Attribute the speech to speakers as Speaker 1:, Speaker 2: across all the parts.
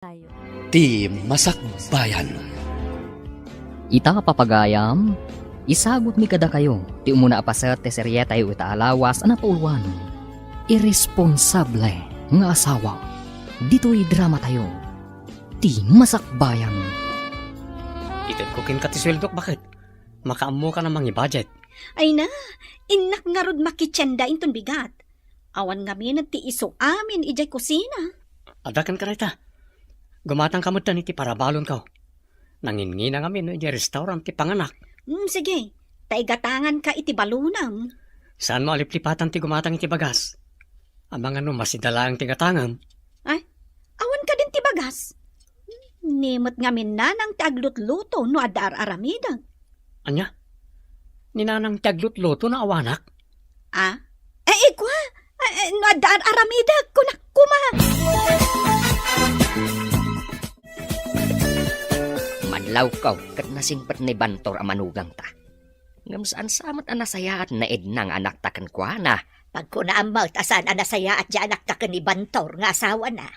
Speaker 1: tayo.
Speaker 2: Ti Masakbayan.
Speaker 3: Ita papagayam, isagot mi kada kayo, ti umuna apasat te serye tayo itaalawas anapulwan. Irresponsable nga asawa, dito'y drama tayo. Ti Masakbayan.
Speaker 4: Itid ko kin katisweldok, bakit? Makaamo ka namang i-budget.
Speaker 5: Ay na, inak nga rod makitsenda inton bigat. Awan nga mi ti iso amin ijay kusina.
Speaker 4: Adakan ka rita. Gumatang kamot na iti parabalon ka. Nangingina nga mi no iti restaurant ti panganak.
Speaker 5: Sige, taigatangan ka iti balunam.
Speaker 4: Saan mo aliplipatan ti gumatang iti bagas? Amang ano masidala ang tigatangan.
Speaker 5: Ay, awan ka din ti bagas. Nimot nga min na nang taglutluto no adar aramidag.
Speaker 4: Anya? Ninanang taglut-luto na awanak?
Speaker 5: Ikwa, no adar aramidag kunak kuma.
Speaker 3: Madlaw kaw, kat nasingpat ni Bantor amanugang ta. Ngam saan samat anasaya at naed ng anak takan kwa na.
Speaker 6: Pag kunaamaw, tasan anasaya at dyan naktakan ni Bantor nga asawa na.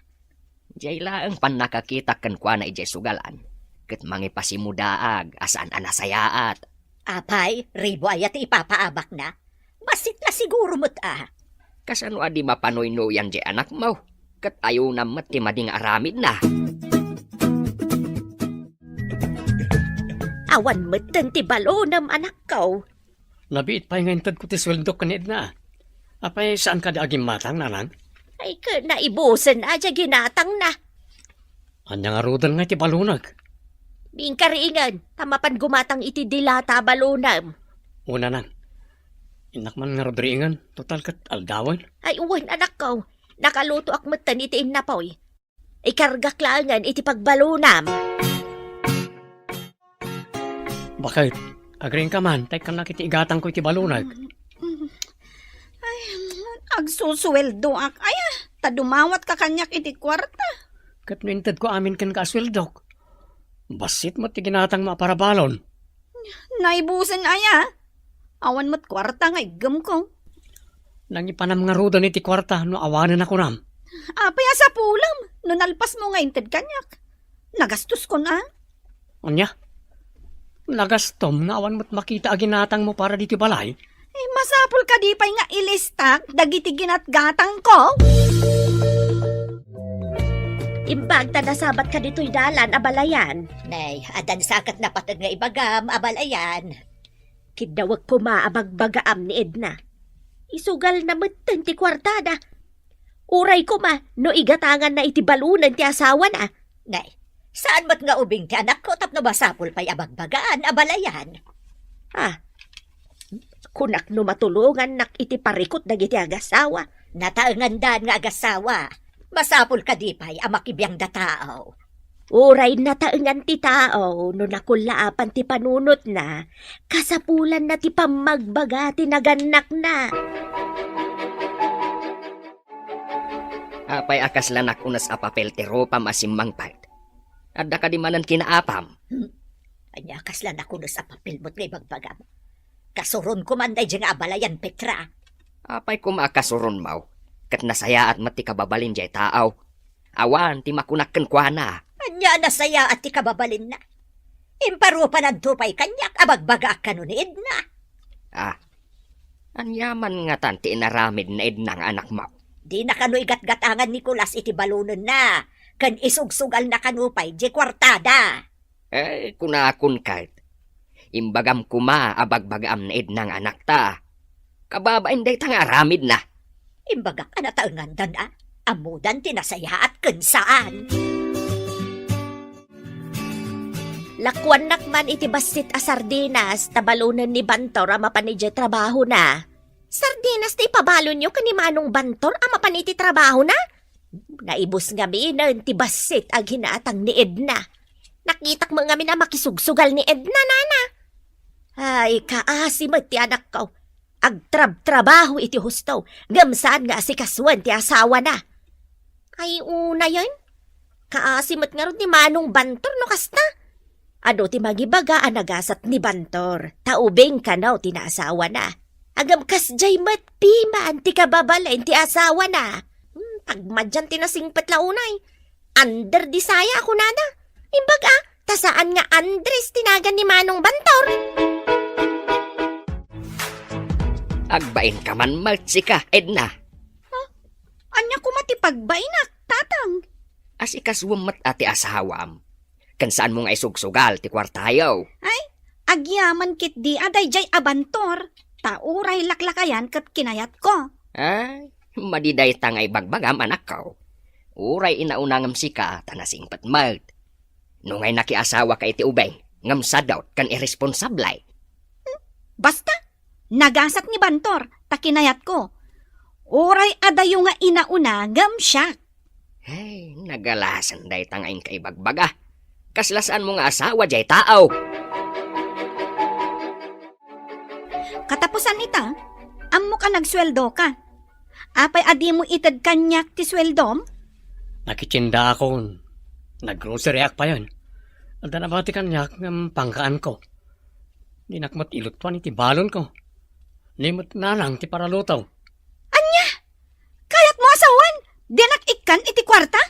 Speaker 3: Diyay laang pan nakakita kan kwa na ijay sugalan. Kat mangipasimudaag, asaan anasayaat.
Speaker 6: Apay, ribo ayat ipapaabak na. Basit na siguro mo't
Speaker 3: Kasano adi mapanoy-noyan di anak mo? Kat ayaw na mati mading aramid na.
Speaker 6: Awan mo't ti balonam anak ko.
Speaker 4: Nabiit pa yung intad ko ti sweldok kanid na. Apay saan ka di aging matang nanang?
Speaker 6: Ay ka naibusan na dya ginatang na.
Speaker 4: Anya nga rudan nga ti balunag.
Speaker 6: Bingkaringan, tamapan gumatang iti dilata balonam.
Speaker 4: Una nang. Inak man nga rodriingan, total kat aldawan.
Speaker 6: Ay uwan anak ko, nakaluto ak mo't iti inapoy. Ikargak langan iti pagbalonam.
Speaker 4: Bakit? Agring ka man, tay kang nakitiigatang ko iti balunag.
Speaker 5: Ay, agsusuweldo ak. Ay, tadumawat ka kanyak iti kwarta.
Speaker 4: Kat no intad ko amin kan kasweldok. Basit mo ti ginatang maparabalon.
Speaker 5: Naibusan aya. Awan mo't kwarta nga igam ko.
Speaker 4: Nangipanam nga rudan iti kwarta no awanan ako ram.
Speaker 5: Apay sa pulam. No nalpas mo nga inted kanyak. Nagastos ko na.
Speaker 4: Anya? Nagastom nga awan mo't makita a ginatang mo para dito balay.
Speaker 5: Masapul ka di pa'y nga ilistak. Dagiti ginatgatang ko.
Speaker 6: Imbag tanasabat ka dito'y dalan, abalayan.
Speaker 7: Nay, adan sakat na patag nga ibagam, abalayan.
Speaker 6: Kidawag ko maabagbagaam ni Edna. Isugal na matan ti kwartada. Uray ko ma, no igatangan na iti balunan ti asawa na.
Speaker 7: Nay, saan ba't nga ubing ti anak ko tapno basapul pa'y abagbagaan, abalayan?
Speaker 6: Kunak no matulungan nak iti parikot dagiti agasawa.
Speaker 7: Nataangandan nga agasawa. Masapul ka di pa'y amakibiyang da tao.
Speaker 6: Uray na taengan ti tao, no nakulaapan ti panunot na, kasapulan na ti pamagbaga ti naganak na.
Speaker 3: Apay akas lanak unas apapel ti ropa masimmang part. Adda ka di manan kinaapam.
Speaker 7: Anya kaslan ako no sa papilmot nga ibagbagam. Kasuron ko man day nga abalayan, Petra.
Speaker 3: Apay kumakasuron mau. Kat nasaya at mati kababalin jay taaw. Awan ti makunakken kwa na.
Speaker 7: Anya nasaya at ikababalin na. Imparo pa ng tupay kanyak, abagbaga ka nun ni Edna.
Speaker 3: Anyaman nga tanti inaramid na Edna nga anak mo.
Speaker 7: Di na kanu igat-gatangan Nicolas iti balunon na. Kan isugsugal na kanupay, di kwartada.
Speaker 3: Kunakun kahit. Imbagam kuma abagbagam na Edna nga anak ta. Kababain day tang aramid na.
Speaker 7: Imbagak anataengan dan amudan tinasaya at kensaan.
Speaker 6: Lakwan nakman iti basit a sardinas, tabalunan ni Bantor ama panidya trabaho na. Sardinas ti pabalon nyo kanimanong Bantor ama paniti trabaho na? Naibos nga miinan ti basit ag hinaatang ni Edna. Nakitak mo nga na makisugsugal ni Edna, nana. Ay, kaasimat ti anak ko. Agtrab-trabaho iti husto, gamsaan nga si kaswan ti asawa na. Ay, una yun. Kaasimat nga ron ni Manong Bantor no kasta. Ano ti magibaga anagasat ni Bantor, taubing ka na o tinaasawa na. Agam kas jay mat pima anti kababalain ti asawa na. Pagmadyan tinasingpat launay. Under di saya ako nana. Imbaga, tasaan nga Andres tinagan ni Manong Bantor.
Speaker 3: Agbain ka man maltsika, Edna.
Speaker 5: Anya ko matipagbaynak, tatang.
Speaker 3: As ikaswumat ati asawam. Kan saan mo nga isugsugal ti kwartayaw.
Speaker 5: Agyaman kit di aday jay abantor. Tauray laklakayan kat kinayat ko.
Speaker 3: Ay, madiday tangay bagbagam anak ko. Uray inaunangam sika tanasing patmalt. Nungay nakiasawa ka iti ubeng, ngamsa daw kan irresponsablay.
Speaker 5: Basta, nagasat ni Bantor, takinayat ko. Uray adayo nga inauna, gamsyak.
Speaker 3: Hey, nagalasan day tangayng kaibagbaga. Kaslasaan mo nga asawa jay tao.
Speaker 5: Katapusan ita, ammo ka nagsweldo ka. Apay adi mo itad kanyak ti sweldom?
Speaker 4: Nakitsinda ako. Nag-grocery ak pa yun. Alda na ba ti kanyak ng pangkaan ko. Dinakmat ilutwan iti balon ko. Nimot na lang ti paralutaw.
Speaker 5: Kayat mo asawan? Dinak ikan iti kwarta?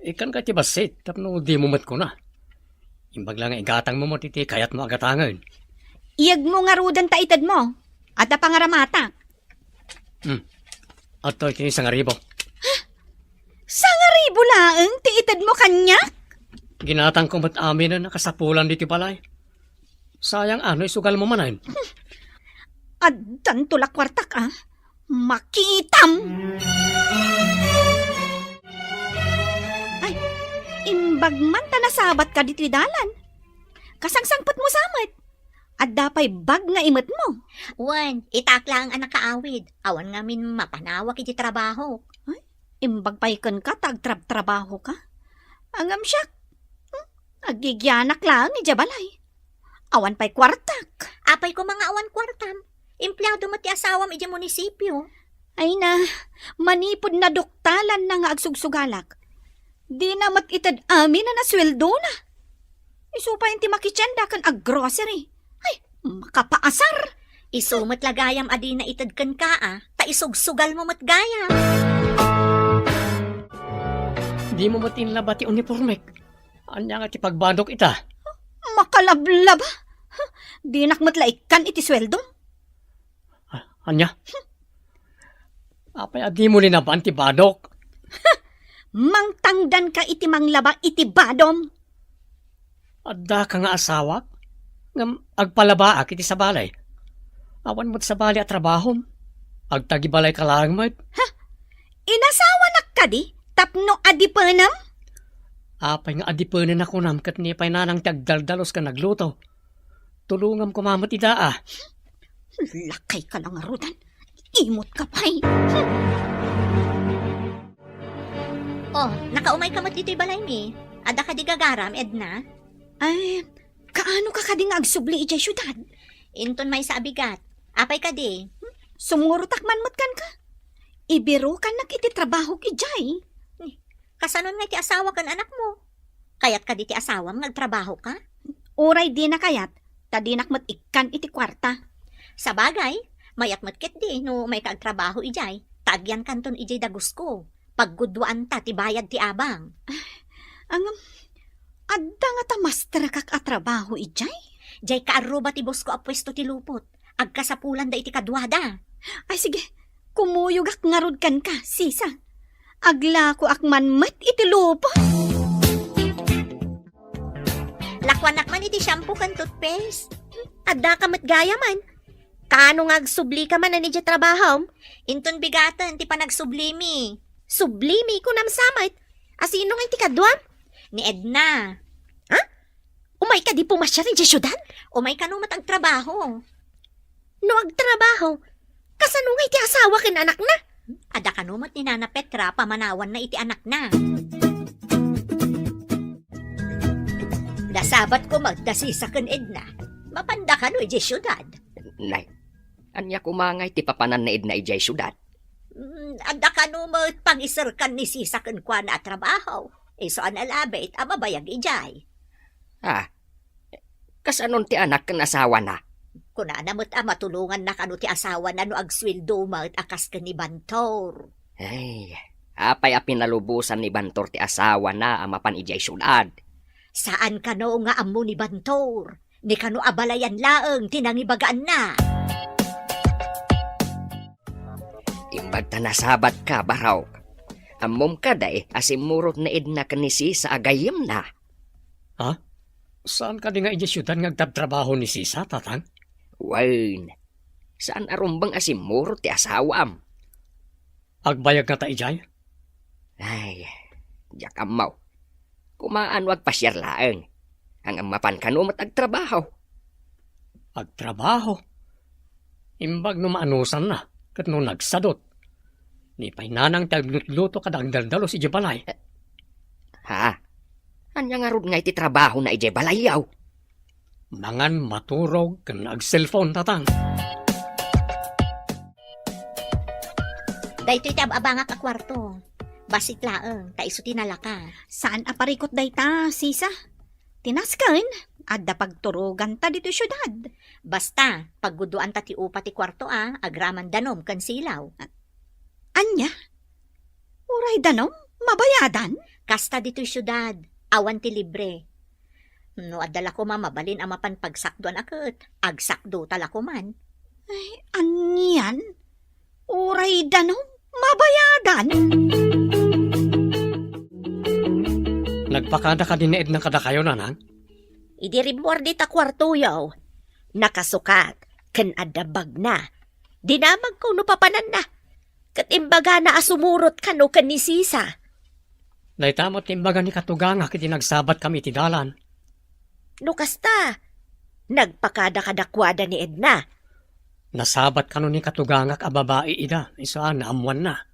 Speaker 4: Ikan ka ti basit, tapno di mo mat ko na. Imbag lang igatang mo mo titi, kayat mo agatangan.
Speaker 5: Iyag mo nga rudan ta itad mo. At pangaramata.
Speaker 4: At ito iti 1,000.
Speaker 5: Sangaribo laeng ti itad mo kanyak?
Speaker 4: Ginatang ko mat amin na nakasapulan diti balay. Sayang ano isugal mo manan.
Speaker 5: At tulak kwartak ah. Makitam! Ay, imbag man ta nasabat ka diti dalan. Kasangsangpot mo samit. At dapay bag nga imot mo.
Speaker 7: Wan, itakla ang anak kaawid. Awan nga min mapanawak iti trabaho.
Speaker 5: Imbag paikan ka, tagtrab-trabaho ka. Angam siya. Agigyanak lang ni Jabalay. Awan pa'y kwartak.
Speaker 7: Apay ko mga awan kwartam. Empleyado mo ti asawam iti munisipyo.
Speaker 5: Ay na, manipod na doktalan na nga agsugsugalak. Di na itad amin na nasweldo na. Isupay ti makitsenda kan ag-grocery. Ay, makapaasar.
Speaker 7: Isumat lagayam adi na itadkan ka ta isugsugal mo matgayam.
Speaker 4: Di mo matinlaba ti uniformek. Anya nga ti pagbandok ita.
Speaker 5: Makalablaba. Di nakmatlaikan iti sweldo.
Speaker 4: Anya? Apay adi mo linaban ti badok.
Speaker 5: Mangtangdan ka iti manglaba iti badom.
Speaker 4: Adda ka nga asawa. Ngam agpalaba ak iti sa balay. Awan mo't sa balay at trabahom. Agtagibalay ka lang mo't.
Speaker 5: Inasawa na ka di? Tapno adipanam?
Speaker 4: Apay nga adipunan ako nam kat ni pay nanang tagdaldalos ka nagluto. Tulungam ko mamat idaa.
Speaker 5: Lakay ka lang arudan. Imot ka pa'y.
Speaker 7: Oh, nakaumay ka matito'y balay mi. Ada ka di gagaram, Edna.
Speaker 5: Ay, kaano ka kading agsubli ijay syudad?
Speaker 7: Inton may sa abigat. Apay ka di.
Speaker 5: Sumurutak man kan ka. Ibiro ka iti trabaho ki jay.
Speaker 7: Kasanon nga ti asawa kan anak mo. Kayat ka di ti asawam nagtrabaho ka?
Speaker 5: Uray di na kayat. Tadinak mat ikan iti kwarta.
Speaker 7: Sa bagay, mayat matkit di no may kaagtrabaho ijay. Tagyan kanton ijay dagus ko. Paggudwaan ta ti bayad ti abang.
Speaker 5: Adda nga ta master kak atrabaho ijay?
Speaker 7: Jay kaaruba ti boss ko a pwesto ti lupot. Agkasapulan da iti kadwada.
Speaker 5: Ay sige, kumuyugak ngarod kan ka, sisa. Agla ko akman mat iti lupo.
Speaker 7: Lakwanak man iti shampoo kan toothpaste.
Speaker 6: Adda ka matgaya man. Kaano nga agsubli ka man na ni trabaho?
Speaker 7: Inton bigatan ti panagsublimi.
Speaker 6: Sublimi ko nam samait. Asino nga iti kadwam?
Speaker 7: Ni Edna.
Speaker 6: Umay ka di pumasya rin sa syudad?
Speaker 7: Umay ka no matagtrabaho.
Speaker 6: No agtrabaho. Kasano nga iti asawa kin anak na?
Speaker 7: Ada ka no mat ni Nana Petra pamanawan na iti anak na. Dasabat ko magdasisa kan Edna. Mapanda ka no iti syudad.
Speaker 3: Nay, anya kumangay ti papanan na Edna ijay syudad.
Speaker 7: Ada ka no pag-isir kan ni sisa kan kwa na trabaho. So analabit amabayag ijay.
Speaker 3: Kasanon ti anak kan asawa na.
Speaker 7: Kuna namot matulungan na kano ti asawa na no agswildo mat akas ka ni Bantor.
Speaker 3: Ay, Apay a pinalubusan ni Bantor ti asawa na amapan ijay sulad.
Speaker 7: Saan ka no nga amo ni Bantor? Ni kano abalayan laeng tinangibagaan na.
Speaker 3: Imbag ta nasabat ka, Baraw. Amom ka day asimurot na idna kanisi sa agayim na.
Speaker 4: Saan ka di nga ija syudan nga agtatrabaho ni Sisa, tatang?
Speaker 3: Wain, saan arumbang asimurot ti asawam?
Speaker 4: Agbayag na ta ijay?
Speaker 3: Ay, diyak amaw. Kumaan wag pasyar laeng. Ang amapan kanumat agtrabaho.
Speaker 4: Agtrabaho? Imbag no maanusan na, kat no nagsadot. Ni painanang taglutluto ka dang daldalo si Jabalay.
Speaker 3: Ha? Anya nga rod nga iti trabaho na ijay balayaw.
Speaker 4: Mangan maturog kan ag-cellphone, tatang.
Speaker 7: Daytoy ti abanga ka kwarto. Basit laeng, kaiso tinalaka.
Speaker 5: Saan aparikot day ta, Sisa? Tinaskan, adda pagturugan ta dito syudad.
Speaker 7: Basta, pagguduan ta ti upa ti kwarto agraman danom kan silaw.
Speaker 5: Anya? Uray danom? Mabayadan?
Speaker 7: Kasta dito syudad, awan ti libre. No adala ko mabalin amapan pagsakdoan akit, agsakdo tala ko man.
Speaker 5: Anyan? Uray danom? Mabayadan?
Speaker 4: Nagpakada ka din na Edna kada kayo, nanang?
Speaker 6: Idirimwar di ta kwarto yaw. Nakasukat, kan adabag na. Dinamag ko no papanan na. Katimbaga na asumurot ka no kan ni Sisa.
Speaker 4: Daytamot timbaga ni Katuganga kiti nagsabat kami ti dalan.
Speaker 6: No kasta, nagpakada kadakwada ni Edna.
Speaker 4: Nasabat ka no ni Katuganga ka babae ida, isaan na amuan na.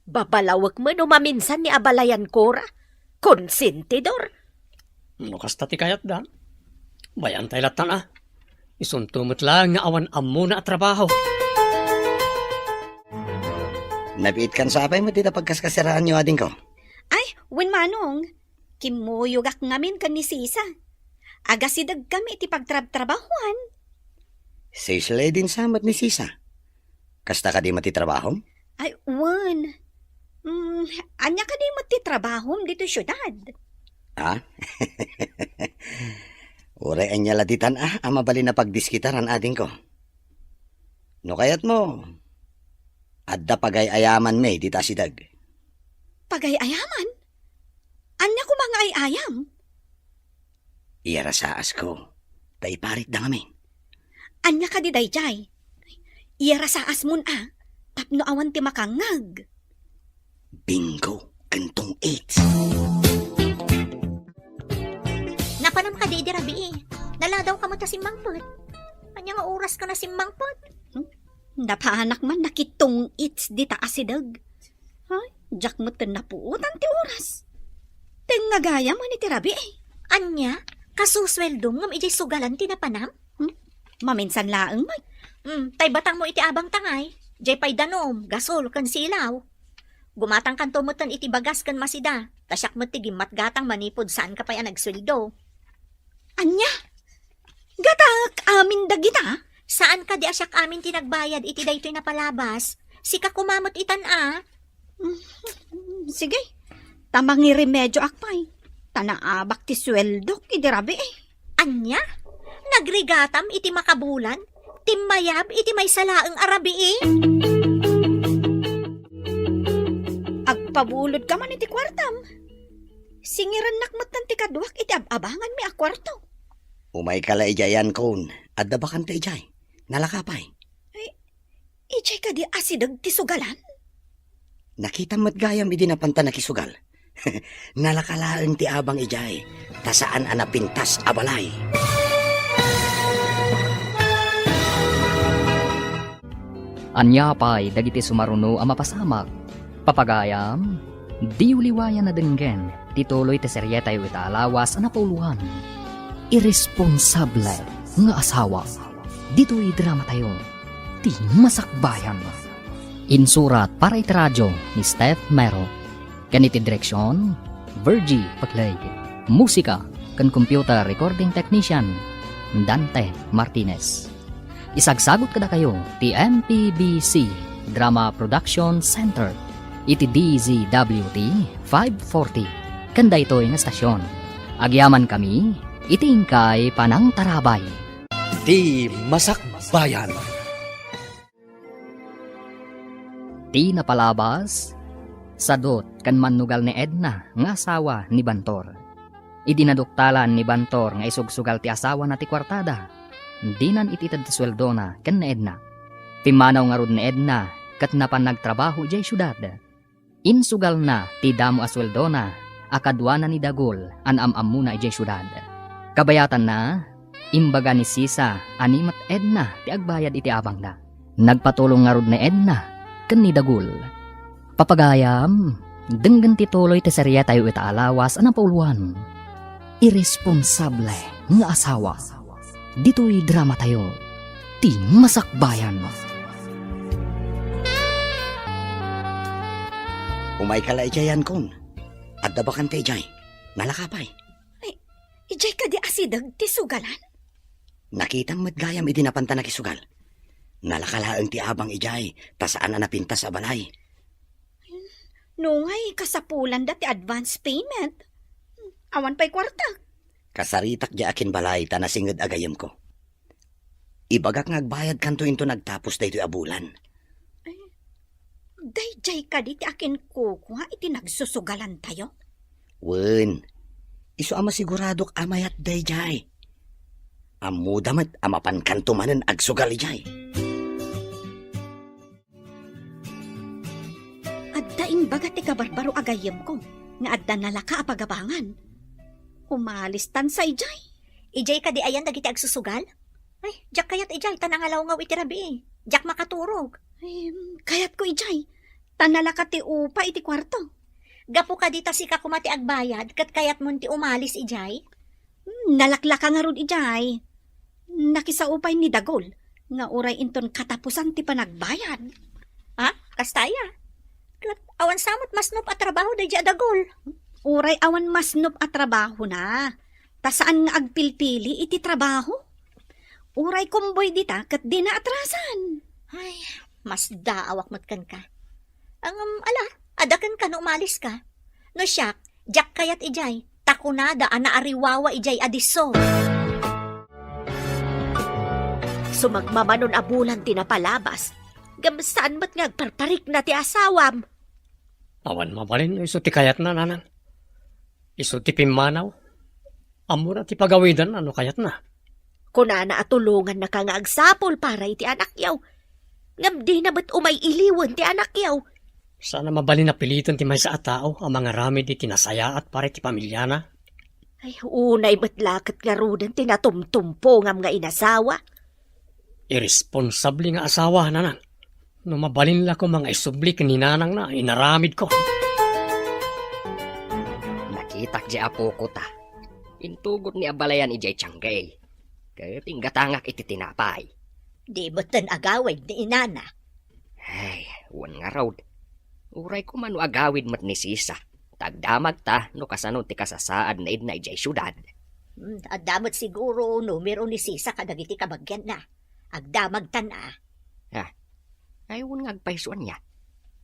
Speaker 6: Babalawag mo no maminsan ni abalayan kora. Konsentidor.
Speaker 4: No kasta ti kayat da. Bayan tayo latan ah. Isuntumot lang nga awan amo na at trabaho.
Speaker 1: Napiit kan sa apay mo tita pagkaskasiraan nyo ading ko.
Speaker 5: Ay, wen manong, kimuyugak ngamin kan ni Sisa. Agasidag kami iti pagtrabahuan.
Speaker 1: Sisle din samat ni Sisa. Kasta ka di matitrabaho?
Speaker 5: Ay, wen. Anya ka di matitrabahom dito syudad.
Speaker 1: Ha? Ure anya laditan amabali na pagdiskitaran ading ko. No kayat mo, adda pagay-ayaman may dita sidag.
Speaker 5: Pagay-ayaman? Anya ko mga ay-ayam?
Speaker 1: Iyara saas ko, tay parit da ngamin.
Speaker 5: Anya ka di dayjay? Iyara sa asmun tapno awan ti makangag.
Speaker 1: Bingo, kantong 8.
Speaker 7: Napanam ka di rabi Naladaw ka mo ta simbangpot. Anya nga oras ka na simbangpot.
Speaker 5: Napaanak man nakitong its di taasidag. Ay, jak mo na puutan ti oras. Tengagaya man iti rabi
Speaker 7: Anya, kasusweldom ngam ijay sugalan ti napanam?
Speaker 5: Maminsan laeng may.
Speaker 7: Tay batang mo iti abang tangay. Jay pay danom, gasol kan silaw. Gumatang kan tumutan iti bagas kan masida. Tasyak mo tigimat gatang manipod saan ka pa'y nagsweldo.
Speaker 5: Anya? Gatak amin dagita?
Speaker 7: Saan ka di asyak amin tinagbayad iti daytoy na palabas? Sika kumamot itan
Speaker 5: Sige, tamangi remedyo akpay. Tanaabak ti sweldo idirabi
Speaker 7: Anya? Nagrigatam iti makabulan? Timmayab iti may salaeng arabi
Speaker 5: Agpabulod ka man iti kwartam. Singiran nakmatan ti kadwak iti abangan mi a kwarto.
Speaker 1: Umay kala ijayan kon, adda bakan ta ijay. Nalakapay.
Speaker 5: Ijay ka di asidag ti sugalan?
Speaker 1: Nakita mo't gayam idi napanta nakisugal. Nalakalaeng ti abang ijay, tasaan anapintas abalay.
Speaker 8: Anya pay dagiti sumaruno a mapasamak. Papagayam, di uliwayan na denggen, tituloy ti seryetay ita alawas a napauluhan. Irresponsable nga asawa. Dito'y drama tayo, ti masakbayan. Insurat para iti radyo ni Steph Mero. Ganiti direksyon, Virgie Paglay. Musika kan computer recording technician, Dante Martinez. Isagsagot kada kayo ti MPBC Drama Production Center iti DZWT 540 kanda ito'y nga stasyon. Agyaman kami, itingkay panang tarabay.
Speaker 2: Di Masakbayan.
Speaker 8: Di napalabas, sadot kan manugal ni Edna nga asawa ni Bantor. Idinaduktalan ni Bantor nga isugsugal ti asawa na ti kwartada. Dinan ititad ti sweldo na kan ni Edna. Timanaw nga rod ni Edna kat napan nagtrabaho ijay syudad. Insugal na ti damo asweldo na akadwa na ni Dagol an am muna ijay syudad. Kabayatan na, imbaga ni Sisa animat Edna ti agbayad iti abang na. Nagpatulong nga rod ni Edna kan ni Dagol. Papagayam, denggan ti tuloy ti seriya tayo itaalawas anang pauluan. Irresponsable nga asawa. Dito'y drama tayo. Ti Masakbayan.
Speaker 1: Umay kala ijayan kon. At dabakan te ijay. Nalakapay.
Speaker 5: Ijay ka di asidag ti sugalan.
Speaker 1: Nakita mo't gayam idinapanta na kisugal. Nalakalaang ti abang ijay. Tasaan na napinta sa balay.
Speaker 5: Nungay kasapulan dati advance payment. Awan pa'y kwarta.
Speaker 1: Kasaritak di akin balay tanasingad agayam ko. Ibagak ngagbayad kanto into nagtapos da ito'y abulan.
Speaker 5: Dayjay ka di ti akin kukuha iti nagsusugalan tayo.
Speaker 1: Wen, iso ama siguradok amayat dayjay. Amudamat amapan kanto manen agsugal ijay.
Speaker 5: Adda imbaga ti kabarbaro agayem ko. Nga adda nalaka apagabangan. Umalistan sa ijay.
Speaker 7: Ijay ka di ayan dagiti agsusugal? Ay, jak kayat ijay, tanangalaw ngaw iti rabi. Jak makaturog.
Speaker 5: Kayat ko ijay. Tanalaka ti upa iti kwarto.
Speaker 7: Gapo ka dita si kakumati agbayad, kat kayat mo ti umalis ijay?
Speaker 5: Nalaklaka nga ron ijay. Nakisaupay ni Dagol. Nga uray inton katapusan ti panagbayad.
Speaker 7: Ha? Kastaya? Kat awan samot masnop at trabaho da Dagol.
Speaker 5: Uray awan masnop at trabaho na. Ta saan nga agpilpili iti trabaho? Uray kumboy dita kat di na atrasan.
Speaker 7: Ay, mas daawak matkan ka. Ang adakan ka no umalis ka. No siyak, jak kayat ijay, takunada anaariwawa ijay adiso.
Speaker 6: Sumagmamanon abulan tinapalabas. Gamsaan mat ngagparparik na ti asawam.
Speaker 4: Awan mabalin, iso ti kayat na nanang. Iso ti pimanaw. Amo na ti pagawidan, ano kayat na.
Speaker 6: Kunana at tulungan na ka nga agsapol para iti anak yaw. Ngam di na ba't umay iliwan ti anak yaw.
Speaker 4: Sana mabalin na piliton ti may sa tao ang mga rami di tinasaya at pare ti pamilya na.
Speaker 6: Ay, unay ba't lakat nga rudan tinatumtumpo ngam nga inasawa.
Speaker 4: Irresponsable nga asawa, nanang. No mabalin la ko mga isubli kaninanang na inaramid ko.
Speaker 3: Nakitak di apo ko ta. Intugot ni abalayan ijay tsanggay. Kating gatangak iti tinapay.
Speaker 7: Di batan agawid ni inana.
Speaker 3: Ay, wan nga raw. Uray ko man agawid mat ni Sisa. Tagdamag ta no kasanon ti kasasaad na idna ijay syudad.
Speaker 7: Adamot siguro numero ni Sisa kadagiti kabagyan na. Agdamag ta na.
Speaker 3: Ay, wan nga agpaisuan niya.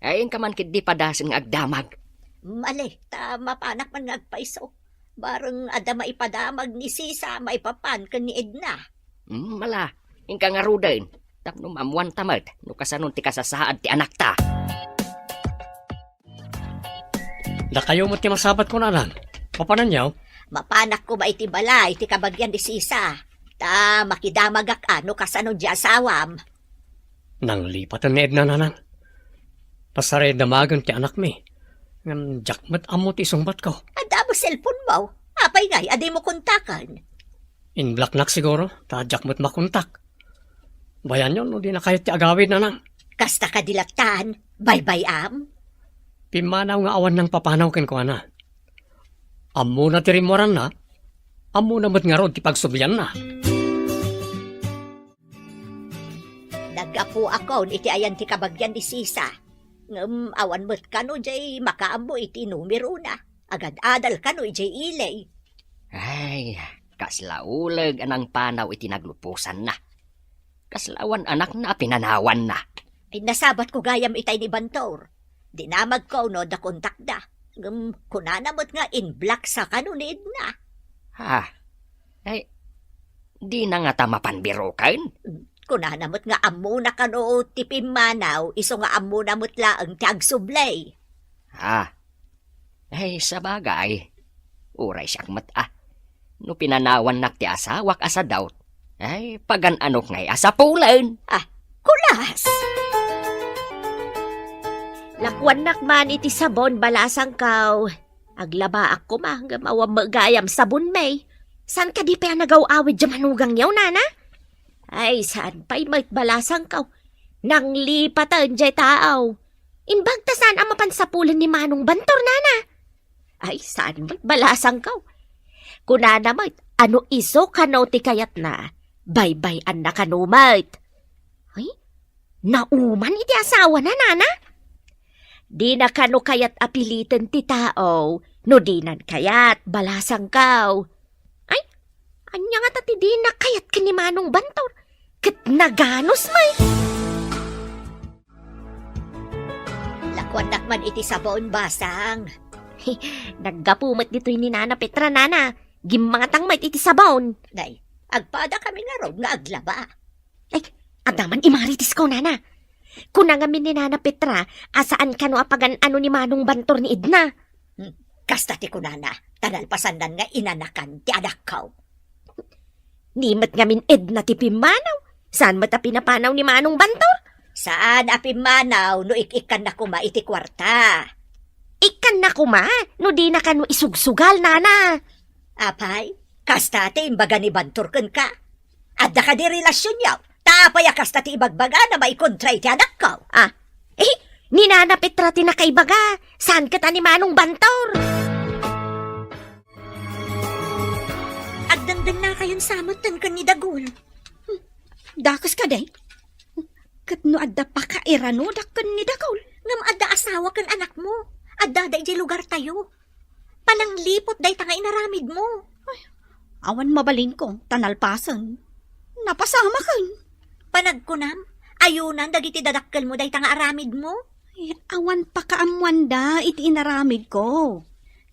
Speaker 3: Ay, ka man kid di padasin nga agdamag.
Speaker 7: Mali, ta mapanak man nga agpaiso. Barang ada maipadamag ni Sisa, maipapan ka ni Edna.
Speaker 3: Mala, ingka nga rudain. Tapno mamuan tamad, no kasanon ti kasasaad ti anak ta.
Speaker 4: Da kayo mo ti masabat ko nanang. Papanan yaw?
Speaker 7: Mapanak ko ba iti balay, iti kabagyan ni Sisa. Ta makidamagak ano kasanon di asawam.
Speaker 4: Nang lipatan ni Edna nanang. Pasare damagan ti anak mi. Ngam jakmat amo ti sungbat ko.
Speaker 7: Ada mo cellphone mo. Apay ngay, aday mo kontakan.
Speaker 4: In black nak siguro, tadyak mo't makontak. Bayan yun, no di na kayo ti agawid nanang.
Speaker 7: Kasta kadilatan, bye-bye am.
Speaker 4: Pimanaw nga awan ng papanaw ken ko ana. Amo na ti rimuaran na, amo na mo't nga rod ti pagsubyan na.
Speaker 7: Nagapu ako iti ayan ti kabagyan ni Sisa. Ngam awan mo't kano jay makaambo iti numero na. Agad adal kano jay ilay.
Speaker 3: Ay, kaslaulag anang panaw iti naglupusan na. Kaslawan anak na pinanawan na.
Speaker 7: Ay nasabat ko gayam itay ni Bantor. Dinamag ko no da kontak da. Kunanamot nga in black sa kanunid na.
Speaker 3: Ha? Ay, di na nga ta mapanbirokan.
Speaker 7: Kunanamot nga amo na kano tipim manaw, iso nga amo namot laang tiag sublay.
Speaker 3: Ha? Ay, sa bagay. Uray siyak mata. No pinanawan nak ti asawak asa daw. Ay, pagan anok ngay asa pulen.
Speaker 7: Kulas!
Speaker 6: Lakwan nakman iti sabon balasang kaw. Aglaba ako hanggang magayam sabon may. San ka di pa nagaw-awid dyan manugang yaw, nana? Ay, saan pa'y may balasang kaw? Nang lipatan dyan tao. Imbag ta saan ang mapansapulan ni Manong Bantor, nana? Ay, saan may balasang kaw? Kunana may, ano iso kano ti kayat na? Bay-bayan na kanumait. Ay, nauman iti asawa na, nana? Di na kano kayat apilitan ti tao, no di nan kayat balasang kaw. Ay, anya nga tati di na kayat ka ni Manong Bantor. Kat naganos may.
Speaker 7: Lakwan nakman iti sabon basang.
Speaker 6: Naggapumat dito'y ni Nana Petra, nana. Gimangatang may iti sabon.
Speaker 7: Day, agpada kami nga raw nga aglaba.
Speaker 6: Ay, adaman imaritis ko, nana. Kunangamin ni Nana Petra, asaan ka no apagan ano ni Manong Bantor ni Edna.
Speaker 7: Kasta ti kunana, tanalpasan nan nga inanakan ti anak kaw.
Speaker 6: Nimat ngamin Edna ti Pimanaw. Saan mata pinapanaw ni Manong Bantor?
Speaker 7: Saan apim manaw no ikikan na kuma iti kwarta?
Speaker 6: Ikan na kuma, no di na kano isugsugal, nana.
Speaker 7: Apay, kasta ti imbaga ni Bantor ken ka. Adda ka di relasyon yaw. Tapay kasta ti ibagbaga na maikontray ti anak kaw.
Speaker 6: Ni Nana Petra ti nakaibaga. Saan ka ta ni Manong Bantor?
Speaker 7: Agdandan na kayon samot tan kan ni Dagul.
Speaker 5: Dakas ka day. Kat no adda pa ka irano dakkan ni Dagol.
Speaker 7: Ngam adda asawa kan anak mo. Adda day di lugar tayo. Pananglipot day tanga inaramid mo.
Speaker 5: Awan mabalin ko, tanalpasan. Napasama kan.
Speaker 7: Panagkunam, ayunan dagiti dadakkel mo day tanga aramid mo.
Speaker 5: Ay, awan pa kaamwanda iti inaramid ko.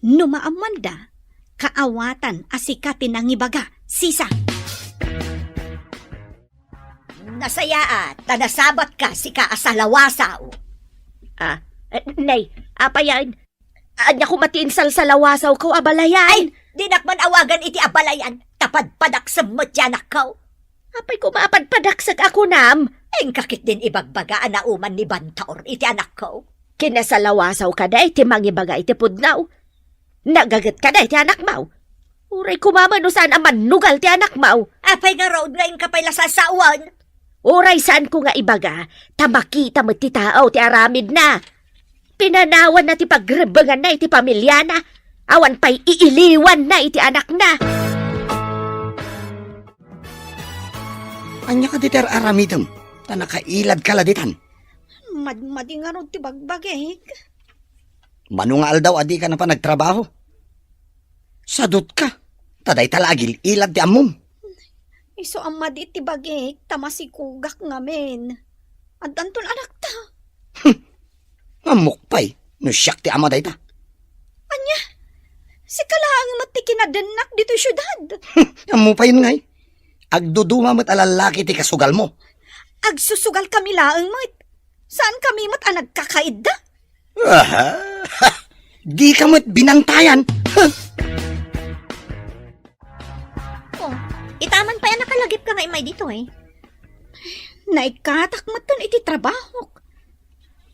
Speaker 5: Numaamwanda, kaawatan asikatin ng ibaga, sisa.
Speaker 7: Nasaya tanasabat ka si kaasalawasaw.
Speaker 6: Nay, apayan. Anya ko matiin salsalawasaw ko abalayan.
Speaker 7: Dinakman awagan iti abalayan, tapadpadak sa matyanak kaw.
Speaker 6: Apay ko maapadpadaksak ako nam.
Speaker 7: Kakit din ibagbaga na uman ni Bantor iti anak ko.
Speaker 6: Kinasalawasaw ka da iti mangibaga iti pudnaw. Nagagat ka da iti anak mau. Uray kumama no saan aman nugal ti anak mau.
Speaker 7: Apay nga road nga kapay lasasawan.
Speaker 6: Uray saan ko nga ibaga, tamakita mo ti tao ti aramid na. Pinanawan na ti pagrebangan na iti pamilya na. Awan pa'y iiliwan na iti anak na.
Speaker 1: Anya ka diter aramidem, ta nakailad kaladitan.
Speaker 5: Madmadi nga ron ti bagbagek.
Speaker 1: Mano nga aldaw adi ka na pa nagtrabaho. Sadot ka, taday talagil ilad di amom.
Speaker 5: Iso ang madi ti bagek, tamasikugak ngamen. At anton anak ta.
Speaker 1: Amukpay, no siyak ti ama day ta.
Speaker 5: Si kalaang matikinadenak dito syudad.
Speaker 1: Amupay yun ngay. Agduduma mo't alalaki ti kasugal mo.
Speaker 5: Agsusugal kami laang mo't. Saan kami mo't nagkakaida?
Speaker 1: Di ka mo't binantayan.
Speaker 7: Itaman pa yan nakalagip ka nga imay dito eh.
Speaker 5: Naikatak mo ton iti trabaho.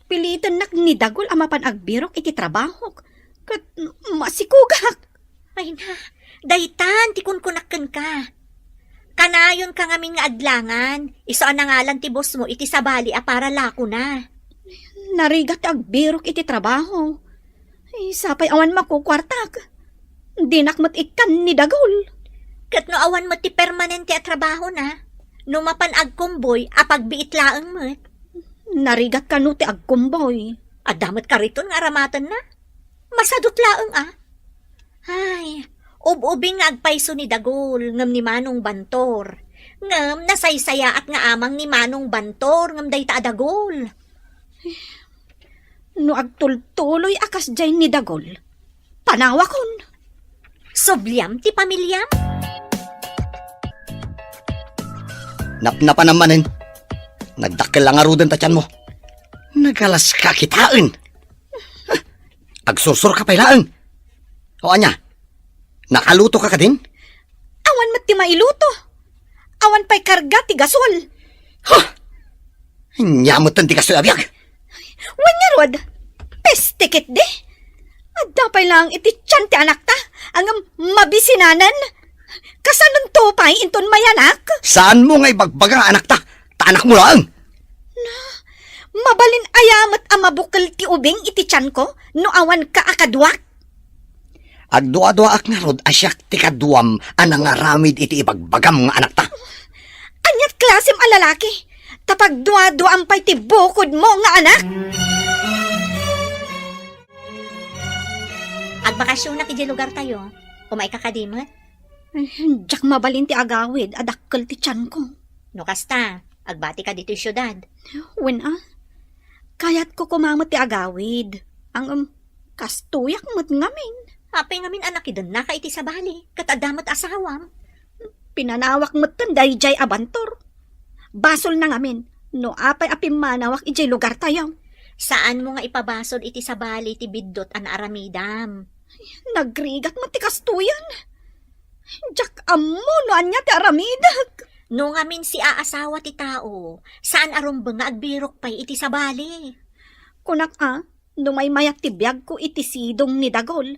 Speaker 5: Pilitan nak ni Dagol amapan agbirok iti trabaho. Kat masikugak.
Speaker 7: Ay na, daytan ti kunkunakken ka. Kanayon ka ngamin nga adlangan. Iso anangalan ti boss mo iti sabali para lako na.
Speaker 5: Narigat agbirok iti trabaho. Sapay awan makukwartak. Dinak mat ikan ni Dagol.
Speaker 7: Kat no awan mo ti permanente a trabaho na. Numapan agkumboy apagbiit laang mo.
Speaker 5: Narigat ka no ti agkumboy.
Speaker 7: Adamat ka rito nga aramatan na. Masadot laang Ay, ubing nga agpaiso ni Dagol ngam ni Manong Bantor. Ngam nasaysaya at nga amang ni Manong Bantor ngam dayta Dagol.
Speaker 5: No agtultuloy akas jay ni Dagol. Panawakon.
Speaker 7: Sobliam ti pamilyam.
Speaker 1: Napnapa namanin. Nagdakkel lang arudan tatyan mo. Nagalas ka kitaan. Agsursur ka pailaan. O anya, nakaluto ka din?
Speaker 5: Awan mat ti mailuto. Awan pa'y karga ti gasol.
Speaker 1: Nyamutan ti kasoy abiyag.
Speaker 5: Wanya rod, pestikit de. At dapay lang iti tiyan ti anak ta, ang mabisinanan. Kasanong tupay inton mayanak?
Speaker 1: Saan mo ngay bagbaga anak ta? Ta anak mo lang.
Speaker 5: Mabalin ayamat ang mabukal ti ubing iti tiyan ko, no awan ka akadwak.
Speaker 1: Agdua-dua ak nga rod asyak ti kaduam anang aramid iti ibagbagam nga anak ta.
Speaker 5: Anyat klasem a lalaki, tapag dua-duam pa'y ti bukod mo nga anak.
Speaker 7: Agbakasyon na kiti lugar tayo. Umay kakadimot.
Speaker 5: Diyak mabalin ti agawid, adakkel ti tiyan ko.
Speaker 7: No kasta, agbati ka dito syudad.
Speaker 5: Wen kayat ko kumamot ti agawid. Ang kastuyak mo't ngamin.
Speaker 7: Apay ngamin anak idon na ka iti sa bali. Katadamot asawam.
Speaker 5: Pinanawak mo't tanday jay abantor. Basol na ngamin, no apay apim manawak ijay lugar tayo.
Speaker 7: Saan mo nga ipabasod iti sa bali ti biddot an aramidam?
Speaker 5: Nagrigat mo't ti kastuyan. Diyak amo no anya ti aramidak.
Speaker 7: No ngamin si aasawa ti tao, saan arumbang nga agbirok pa'y iti sa bali?
Speaker 5: Kunak no may mayak ti biyag ko iti sidong ni Dagol.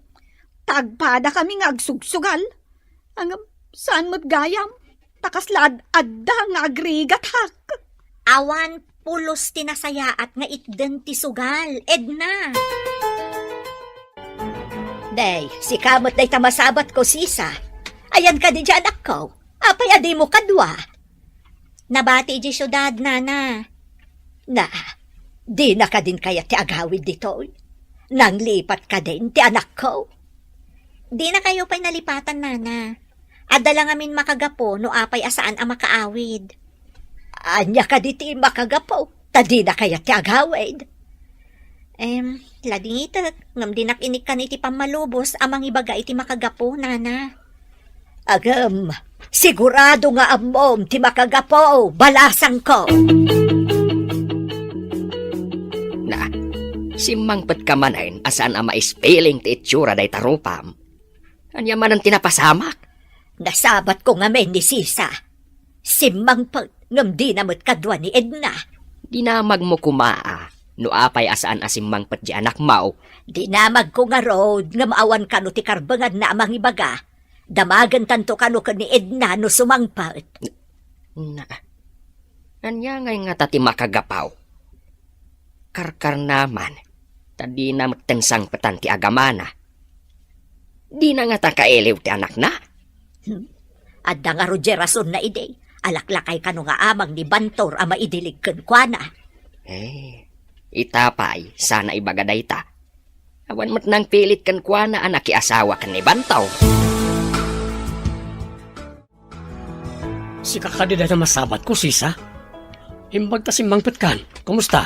Speaker 5: Tagpada kami nga agsugsugal. Ang saan mo't gayam? Takaslad adda nga agrigat hak.
Speaker 7: Awan pulos tinasayaat nga itden ti sugal, Edna. Day, si kamot day tamasabat ko sisa. Ayan ka di dyan ako. Apay adi mo kadwa. Nabati di syudad, nana. Na, di na ka din kaya ti agawid dito. Nang lipat ka din ti anak ko. Di na kayo pa'y nalipatan, nana. Adala ngamin makagapo no apay asaan ang makaawid. Anya ka di ti makagapo. Tadi na kaya ti agawid. Lading itak. Ngam dinak inik ka iti pamalubos amang ibaga iti makagapo, nana. Agam, sigurado nga amom ti makagapo, balasang ko.
Speaker 3: Na, simangpet ka manayin asaan ang maispelling ti itsura day tarupam. Anya man ang tinapasamak.
Speaker 7: Nasabat ko nga men ni Sisa. Simangpet ngam di namot kadwa ni Edna.
Speaker 3: Dinamag mo kumaa, no apay asaan asimangpet di anak mau.
Speaker 7: Dinamag ko nga road nga maawan ka no ti karbangan na amang ibaga. Damagan tanto ka no ka ni Edna no sumangpet.
Speaker 3: Na, anya ngay nga tati makagapaw. Karkar naman, tadi na matensang petan ti agamana. Di na nga takaelew ti anak na.
Speaker 7: Adda nga Roger rason na ide. Alaklakay ka no nga amang ni Bantor ama idilig kenkwana.
Speaker 3: Itapay, sana ibagaday ta. Awan mat nang pilit kenkwana anak asawa kan ni Bantaw.
Speaker 4: Si kakadida na masabat ko, sisa. Himbag ta simbangpet kan. Kumusta?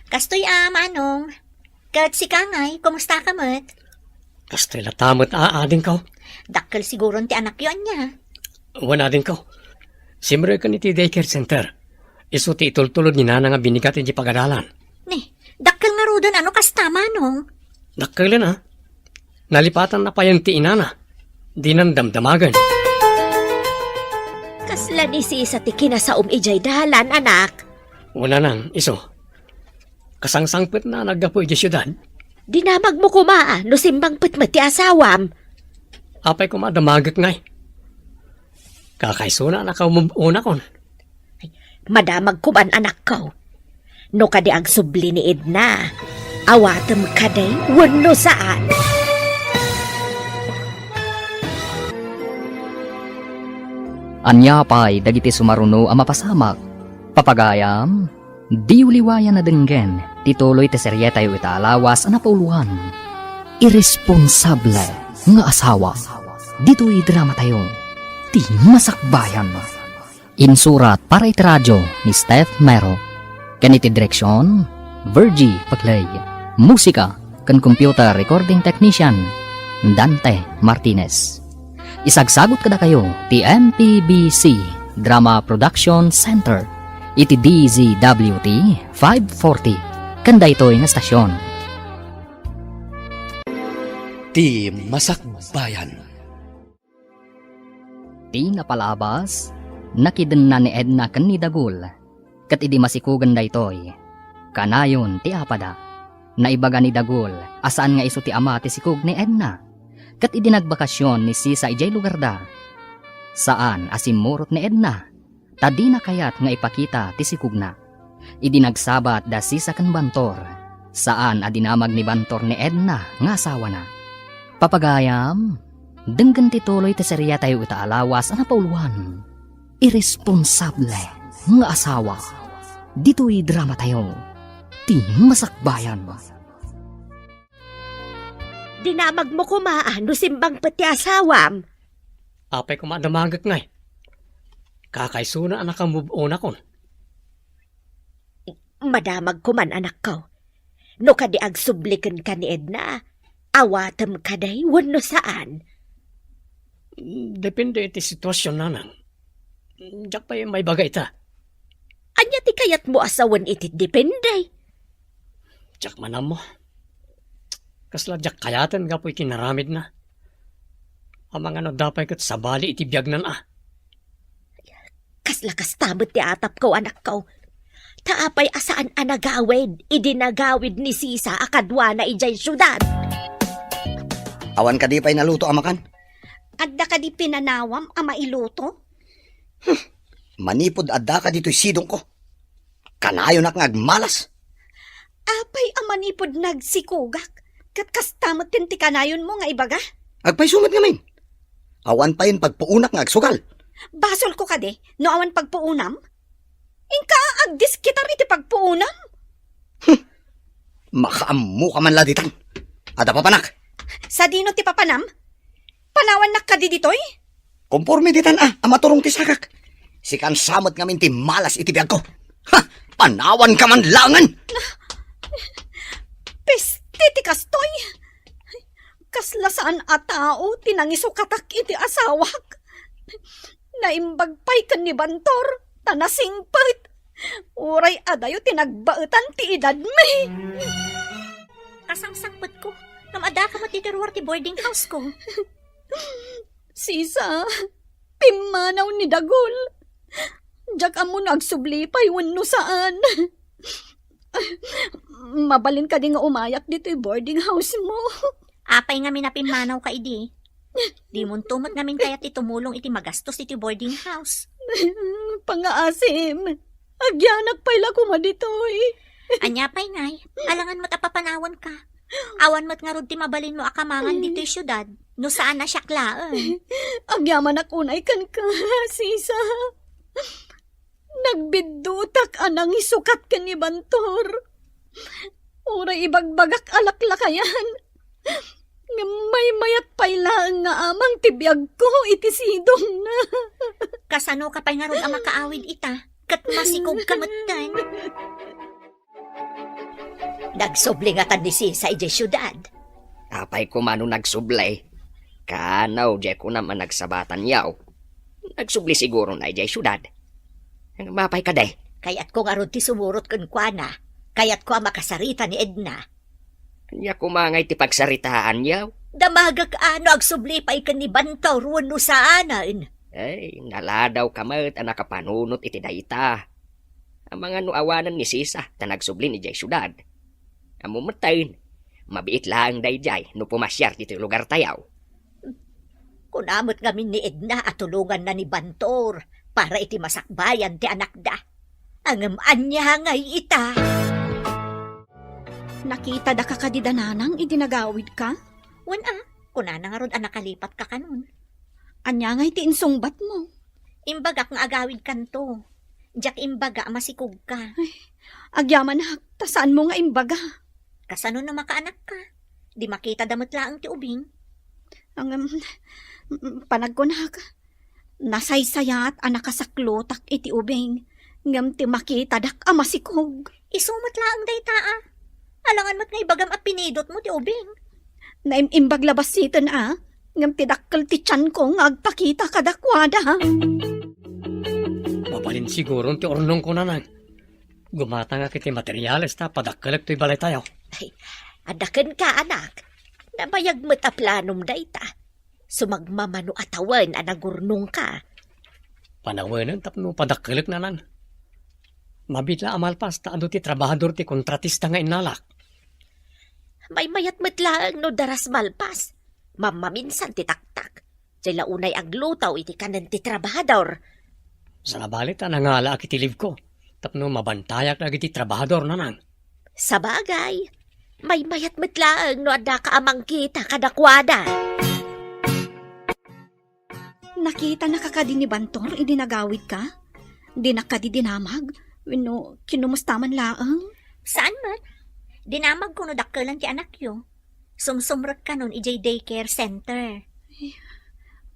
Speaker 7: Kastoy manong. Kat si Kangay, kumusta ka mat?
Speaker 4: Kastrela tamot aading ko.
Speaker 7: Dakkel siguro ti anak yon niya.
Speaker 4: Wana din ko. Simre ka ni ti daycare center. Isu ti itultulod ni nana nga binigat iti pagadalan.
Speaker 7: Dakkel nga rudan ano kasta manong.
Speaker 4: Dakkel na. Nalipatan na pa yung ti inana. Di nang damdamagan.
Speaker 6: Kasla ni Sisa ti kinasaom ijay dalan, anak.
Speaker 4: Wala nang, iso. Kasangsangpet na naggapoy di syudad.
Speaker 6: Dinamag mo kumaa, no simbang putmat ti asawam.
Speaker 4: Apay ko madamagak ngay. Kakaisuna na ka umuna kon.
Speaker 6: Madamag kuman anak ko. No kadi ang subli ni Edna. Awatem kaday, wano saan.
Speaker 8: Anya pay dagiti sumaruno ang mapasamak. Papagayam, di uliwayan na denggen, tituloy ti serye tayo itaalawas ang napauluhan. Irresponsable nga asawa. Dito'y drama tayo. Ti Masakbayan. Insurat para iti radyo ni Steph Mero. Ganiti direksyon, Virgie Paglay. Musika kan computer recording technician Dante Martinez. Isagsagot kada kayo ti MPBC Drama Production Center iti DZWT 540 kanda ito'y nga stasyon.
Speaker 2: Ti Masakbayan.
Speaker 8: Ti napalabas, nakiden na ni Edna ken ni Dagul, kat idi masikugan da itoy. Kanayon ti apada, naibaga ni Dagul, asaan nga iso ti ama ti sikug ni Edna, kat idi nagbakasyon ni Sisa ijay lugar da. Saan asimurot ni Edna, tadi na kayat nga ipakita ti sikug na. Idi nagsabat da Sisa ken Bantor, saan adinamag ni Bantor ni Edna nga asawa na. Papagayam, denggan ti tuloy ti seriya tayo itaalawas ang napauluan. Irresponsable nga asawa. Dito'y drama tayo. Ti Masakbayan.
Speaker 6: Dinamag mo kumaan, no simbang pati asawam.
Speaker 4: Apay ko madamagak nga eh. Kakaysuna anak ang move on akon.
Speaker 6: Madamag ko man anak ko. No kadi ag sublikan ka ni Edna, awatam ka day, wano saan.
Speaker 4: Depende iti sitwasyon na nang. Diyak pa yung may bagay ta.
Speaker 6: Anya ti kayat mo asawan iti depende.
Speaker 4: Diyak manam mo. Kasla diyak kayatan ka po ikinaramid na. Ang mga no dapay kat sabali iti biyag nan ah.
Speaker 6: Kaslakas tamot ti atap ko anak ko. Taapay asaan anagawid, idinagawid ni Sisa akadwa na ijay syudad.
Speaker 1: Awan ka di pa'y naluto amakan.
Speaker 5: Adda ka di pinanawam ama iluto?
Speaker 1: Manipod adda ka dito'y sidong ko. Kanayo na nga agmalas.
Speaker 5: Apay amanipod nagsikugak. Kat kastamot din ti kanayon mo nga ibaga.
Speaker 1: Agpay sumat ngamin. Awan pa yun pagpuunak nga agsugal.
Speaker 5: Basol ko ka de, no awan pagpuunam? Ingka agdiskitar iti pagpuunam?
Speaker 1: Makaamu ka man laditan. Ada pa panak.
Speaker 5: Sa dino ti papanam? Panawan nak ka di ditoy?
Speaker 1: Komporme ditan amaturong ti sakak. Sikan samot ngamin ti malas iti biyag ko. Ha! Panawan ka man langan!
Speaker 5: Peste ti kastoy. Kaslasaan a tao tinangisukatak iti asawak. Naimbagpay kan ni Bantor, tanasingpet. Uray adayo tinagbaetan ti edad me.
Speaker 7: Kasangsangpot ko. Namada ka matitirwar ti boarding house ko.
Speaker 5: Sisa, pimanaw ni Dagol. Diyak amo nagsublipay wano saan. Mabalin ka di nga umayak dito yung boarding house mo.
Speaker 7: Apay nga minapimanaw ka idi. Di mo tumot ngamin kaya ti tumulong iti magastos iti boarding house.
Speaker 5: Pangaasim, agyanak pala kuma ditoy.
Speaker 7: Anya pay ngay, alangan mo't apapanawan ka. Awan mo't nga rod ti mabalin mo akamangan dito yung syudad. No saan na siya klaan.
Speaker 5: Agyaman akunay kan ka, Sisa. Nagbidutak anang isukat ka ni Bantor. Uray ibagbagak alaklakayan. May mayat paylaan nga amang tibiyag ko iti sidong na.
Speaker 7: Kasano ka pay nga rod ang makaawid ita. Kat masikog kamatan.
Speaker 6: Nagsublingatan ni Sisa ijay syudad.
Speaker 3: Apay ko mano nagsublay. Kanaw, di ko naman nagsabatan yaw. Nagsubli siguro na ijay syudad. Ang mapay ka day.
Speaker 6: Kayat ko nga rod ti sumurot kun kwa na. Kayat ko ang makasarita ni Edna.
Speaker 3: Kanya kumangay ti pagsaritaan yaw.
Speaker 6: Damagak ano agsublipay ka ni Bantor wano saanan.
Speaker 3: Ay, naladaw kamat ang nakapanunot iti dayta. Ang mga nuawanan ni Sisa na nagsubli ni jay syudad. Amo matayin, mabiit lang dayjay no pumasyar dito lugar tayaw.
Speaker 6: Kunamot ngamin ni Edna at tulungan na ni Bantor para iti masakbayan ti anak da. Ang anya ngay ita.
Speaker 5: Nakita da ka kadidananang idinagawid ka?
Speaker 7: Wana, kunana nga rod ang nakalipat ka kanun.
Speaker 5: Anya nga iti insungbat mo.
Speaker 7: Imbaga kung agawid kanto. Diyak imbaga masikog ka.
Speaker 5: Agyaman hak, tasaan mo nga imbaga.
Speaker 7: Kasano na makaanak ka? Di makita damot laang ti ubing.
Speaker 5: Ang panagkunak, nasaysayat anak kasaklotak iti ubing. Ngam ti makita dak amasikog.
Speaker 7: Isumat laang day taa. Alangan mo't nga ibagam apinidot mo ti ubing.
Speaker 5: Naimimbag labasitan ngam tidakkel ti tiyan ko nga agpakita kadakwada ha.
Speaker 4: Mabalin siguro ti ornong ko nanan. Gumata nga kiti materyales ta padakkalak to'y balay tayo.
Speaker 6: Adakan ka, anak. Nabayag mo't a planom dayta. Sumagmamano atawan anagurnong ka.
Speaker 4: Panawanan tapno padakkalak nanan. Mabitla amalpas ta ano ti trabahador ti kontratista nga inalak.
Speaker 6: May mayat matlaang no daras malpas. Mamaminsan ti taktak. Diyay launay aglutaw iti kanan ti trabahador.
Speaker 4: Sa nabalit nangala akitilib ko. Tapno mabantayak na iti trabahador nanan.
Speaker 6: Sa bagay, may mayat matlaang no ada ka amang kita kadakwada.
Speaker 5: Nakita na kakadi ni Bantor, idinagawid ka? Di nakadi dinamag? Wino, kinumustaman laang?
Speaker 7: Saan man? Dinamag ko no dakkelan ti anak yo. Sumsumrot ka nun ijay daycare center.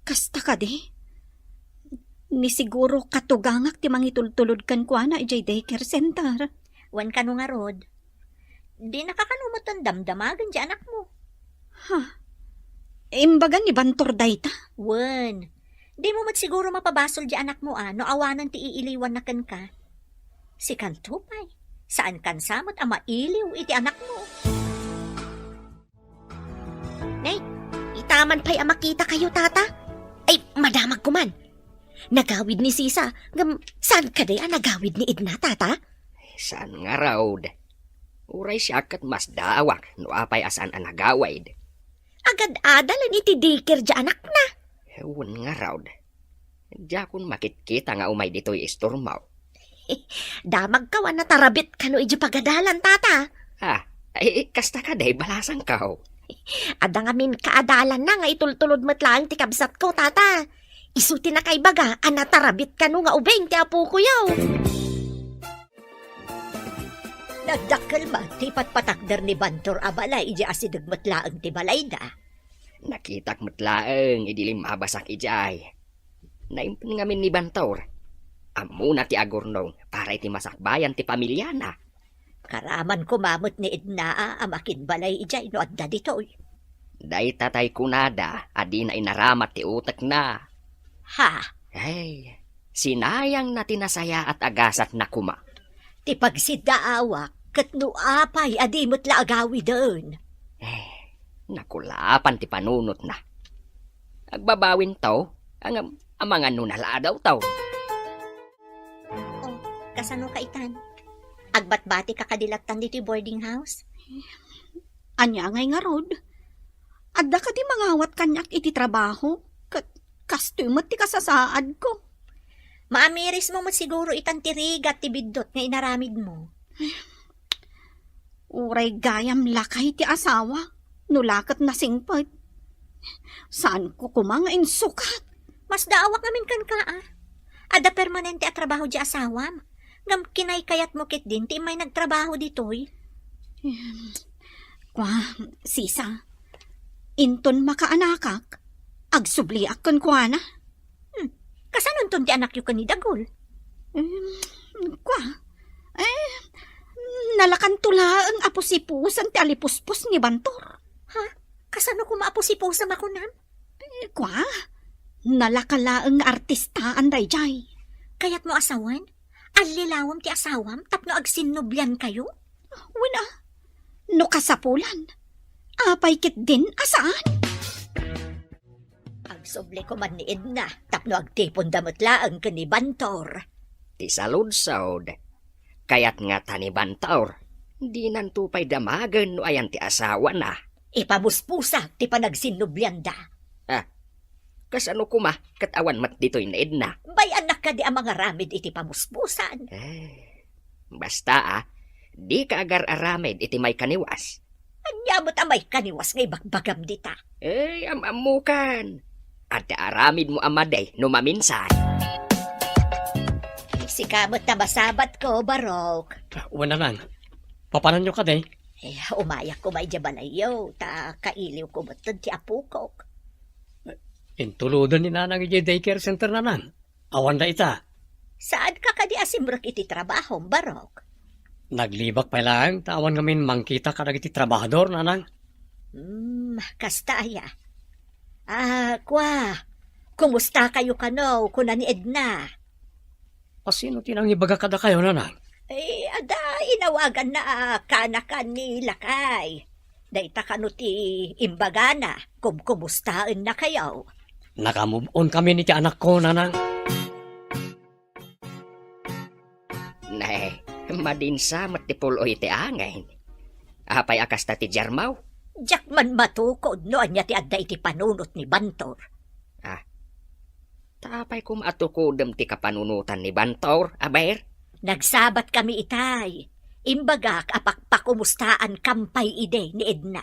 Speaker 5: Kasta ka di? Ni siguro katugangak ti mangitultulod kan kwa na ijay daycare center.
Speaker 7: Wan ka no nga rod. Di nakakanumot ang damdamagan di anak mo.
Speaker 5: Imbagan ni Bantor dayta.
Speaker 7: Wan. Di mo mat siguro mapabasol di anak mo no awanan ti iiliwan na kan ka. Si Kantupay, saan kan samot ang mailiw iti anak mo?
Speaker 6: Nay, itaman pa'y makita kayo, tata. Ay, madamag ko man. Nagawid ni Sisa. Ngam, saan ka day nagawid ni Edna, tata?
Speaker 3: Saan nga raw? Uray siya kat mas daawak no apay asan ang nagawid.
Speaker 6: Agad-adalan iti dikir di anak na.
Speaker 3: Ewan nga raw. Diya kun makitkita nga umay dito'y isturmaw.
Speaker 6: Damag ka na tarabit ka no iti pagadalan, tata.
Speaker 3: Ay, kasta ka day balasang kaw.
Speaker 6: Ada nga min kaadalan na nga itultulod matlaang ti kabsat ko, tata. Isuti na kay baga, anatarabit ka no nga ubeng ti apo ko yaw.
Speaker 7: Nagdakkel ba ti patpatakder ni Bantor abala iji asidag matlaang ti balay da?
Speaker 3: Nakitak matlaang idilim mabasak ijay. Naimpin ngamin ni Bantor. Amuna ti agurnong para iti masakbayan ti pamilya na.
Speaker 7: Karaman kumamot ni Edna amakin balay ijay no adda ditoy.
Speaker 3: Day tatay kunada, adi na inaramat ti utak na.
Speaker 7: Ha?
Speaker 3: Hey, sinayang na tinasaya at agasat na kuma.
Speaker 7: Ti pagsidaawak kat no apay adimot la agawi doon.
Speaker 3: Nakulapan ti panunot na. Agbabawin taw, ang mga nunala daw taw.
Speaker 7: Kasano ka itan? Agbatbati ka kadilatan dito boarding house?
Speaker 5: Anya ngay nga rod. Adda ka di mangawat kanyak iti trabaho. Kastoy ti kasasaad ko.
Speaker 7: Maamiris mo siguro itan tirigat ti bidot nga inaramid mo.
Speaker 5: Uray gayam lakay ti asawa. Nulakat na singpot. Saan ko kumangain sukat?
Speaker 7: Mas daawak namin kan ka Ada permanente at trabaho di asawam. Ngam kinay kayat mo kit din ti may nagtrabaho ditoy.
Speaker 5: Kwa, Sisa. Inton makaanakak. Agsubliak kon kwa na.
Speaker 7: Kasanon ton ti anak yu kanidagol?
Speaker 5: Kwa. Nalakan tula ang apusipusan ti alipuspos ni Bantor.
Speaker 7: Ha? Kasano ko maapusipusan ako nam?
Speaker 5: Kwa. Nalakala ang artistaan dayjay.
Speaker 7: Kayat mo asawan? Alilawam ti asawam tapno agsinubyan kayo?
Speaker 5: Wala. No kasapulan. Apay kit din asaan?
Speaker 7: Agsuble ko man ni Edna tapno agtipon damot laang kani Bantor.
Speaker 3: Ti saludsod. Kayat nga tani Bantor. Di nantupay damagan no ayan ti asawa na.
Speaker 7: Ipamuspusa ti panagsinubyan da.
Speaker 3: Kasano kuma katawan mat dito'y na Edna.
Speaker 7: Bay anak ka di ang mga ramid iti pamuspusan.
Speaker 3: Basta di ka agar aramid iti may kaniwas.
Speaker 7: Anyamot amay kaniwas ngay bagbagam dita.
Speaker 3: Amamukan. At aramid mo amaday no maminsan.
Speaker 7: Si kamot na masabat ko, Barok.
Speaker 4: Wala lang. Papanan nyo ka day.
Speaker 7: Umayak ko may jabalayo, ta kailiw ko matod ti apukok.
Speaker 4: Intuludan ni nanang iti daycare center nanan. Awan da ita.
Speaker 7: Saan ka kadi asimrok iti trabaho, Barok?
Speaker 4: Naglibak pa lang, tawan ngamin mangkita ka iti trabahador, nanang.
Speaker 7: Kasta aya. Kwa. Kumusta kayo kano, kuna ni Edna?
Speaker 4: Pasino tinang ibaga kada kayo, nanang?
Speaker 7: Ada, inawagan na kanakan ni Lakay. Daita kano ti imbagana, kumustaan na kayo.
Speaker 4: Nakamove on kami ni ti anak ko, nanang.
Speaker 3: Nay, madinsa matipulo iti angay. Apay akas ta ti Jarmaw.
Speaker 7: Diyak man matukod no anya ti adda iti panunot ni Bantor.
Speaker 3: Tapay kum atukudem ti kapanunutan ni Bantor, abayr.
Speaker 7: Nagsabat kami itay. Imbagak apakpakumustaan kampay ide ni Edna.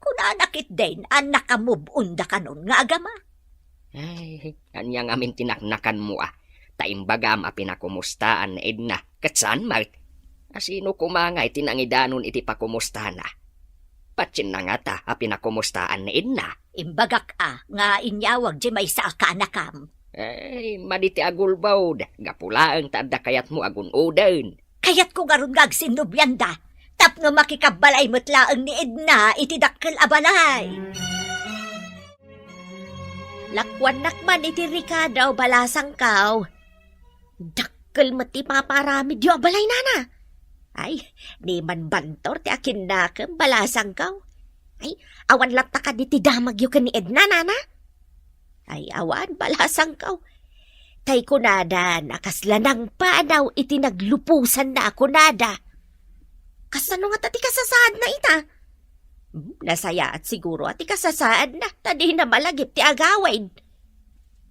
Speaker 7: Kunanakit din ang nakamubun da kanon nga agama.
Speaker 3: Ay, kanyang amin tinaknakan mo Taimbagam a pinakumustaan ni Edna. Katsan, Mart? Asino kumangay tinangidanon iti pakumusta na? Patsin na nga ta a pinakumustaan ni Edna.
Speaker 7: Imbagak nga inyawag di may sa akanakam.
Speaker 3: Ay, maditi agulbawd. Gapulaang tadda kayat mo agun-udan.
Speaker 7: Kayat ko garon gagsinubyanda. Tap nga makikabalay mutlaang ni Edna iti dakkel abalay.
Speaker 6: Lakwan nakman iti Ricardo balasang kaw. Dakkel mati paparami diyo balay nana. Ay, ni man Bantor ti akin nakam balasang kaw. Ay, awan lang taka di ti damag yu ni Edna nana. Ay, awan balasang kaw. Tay kunada nakaslanang pa daw iti naglupusan na kunada. Kasano nga tati kasasaad na ita? Nasaya at siguro at ikasasaad na tadi na malagip ti agawid.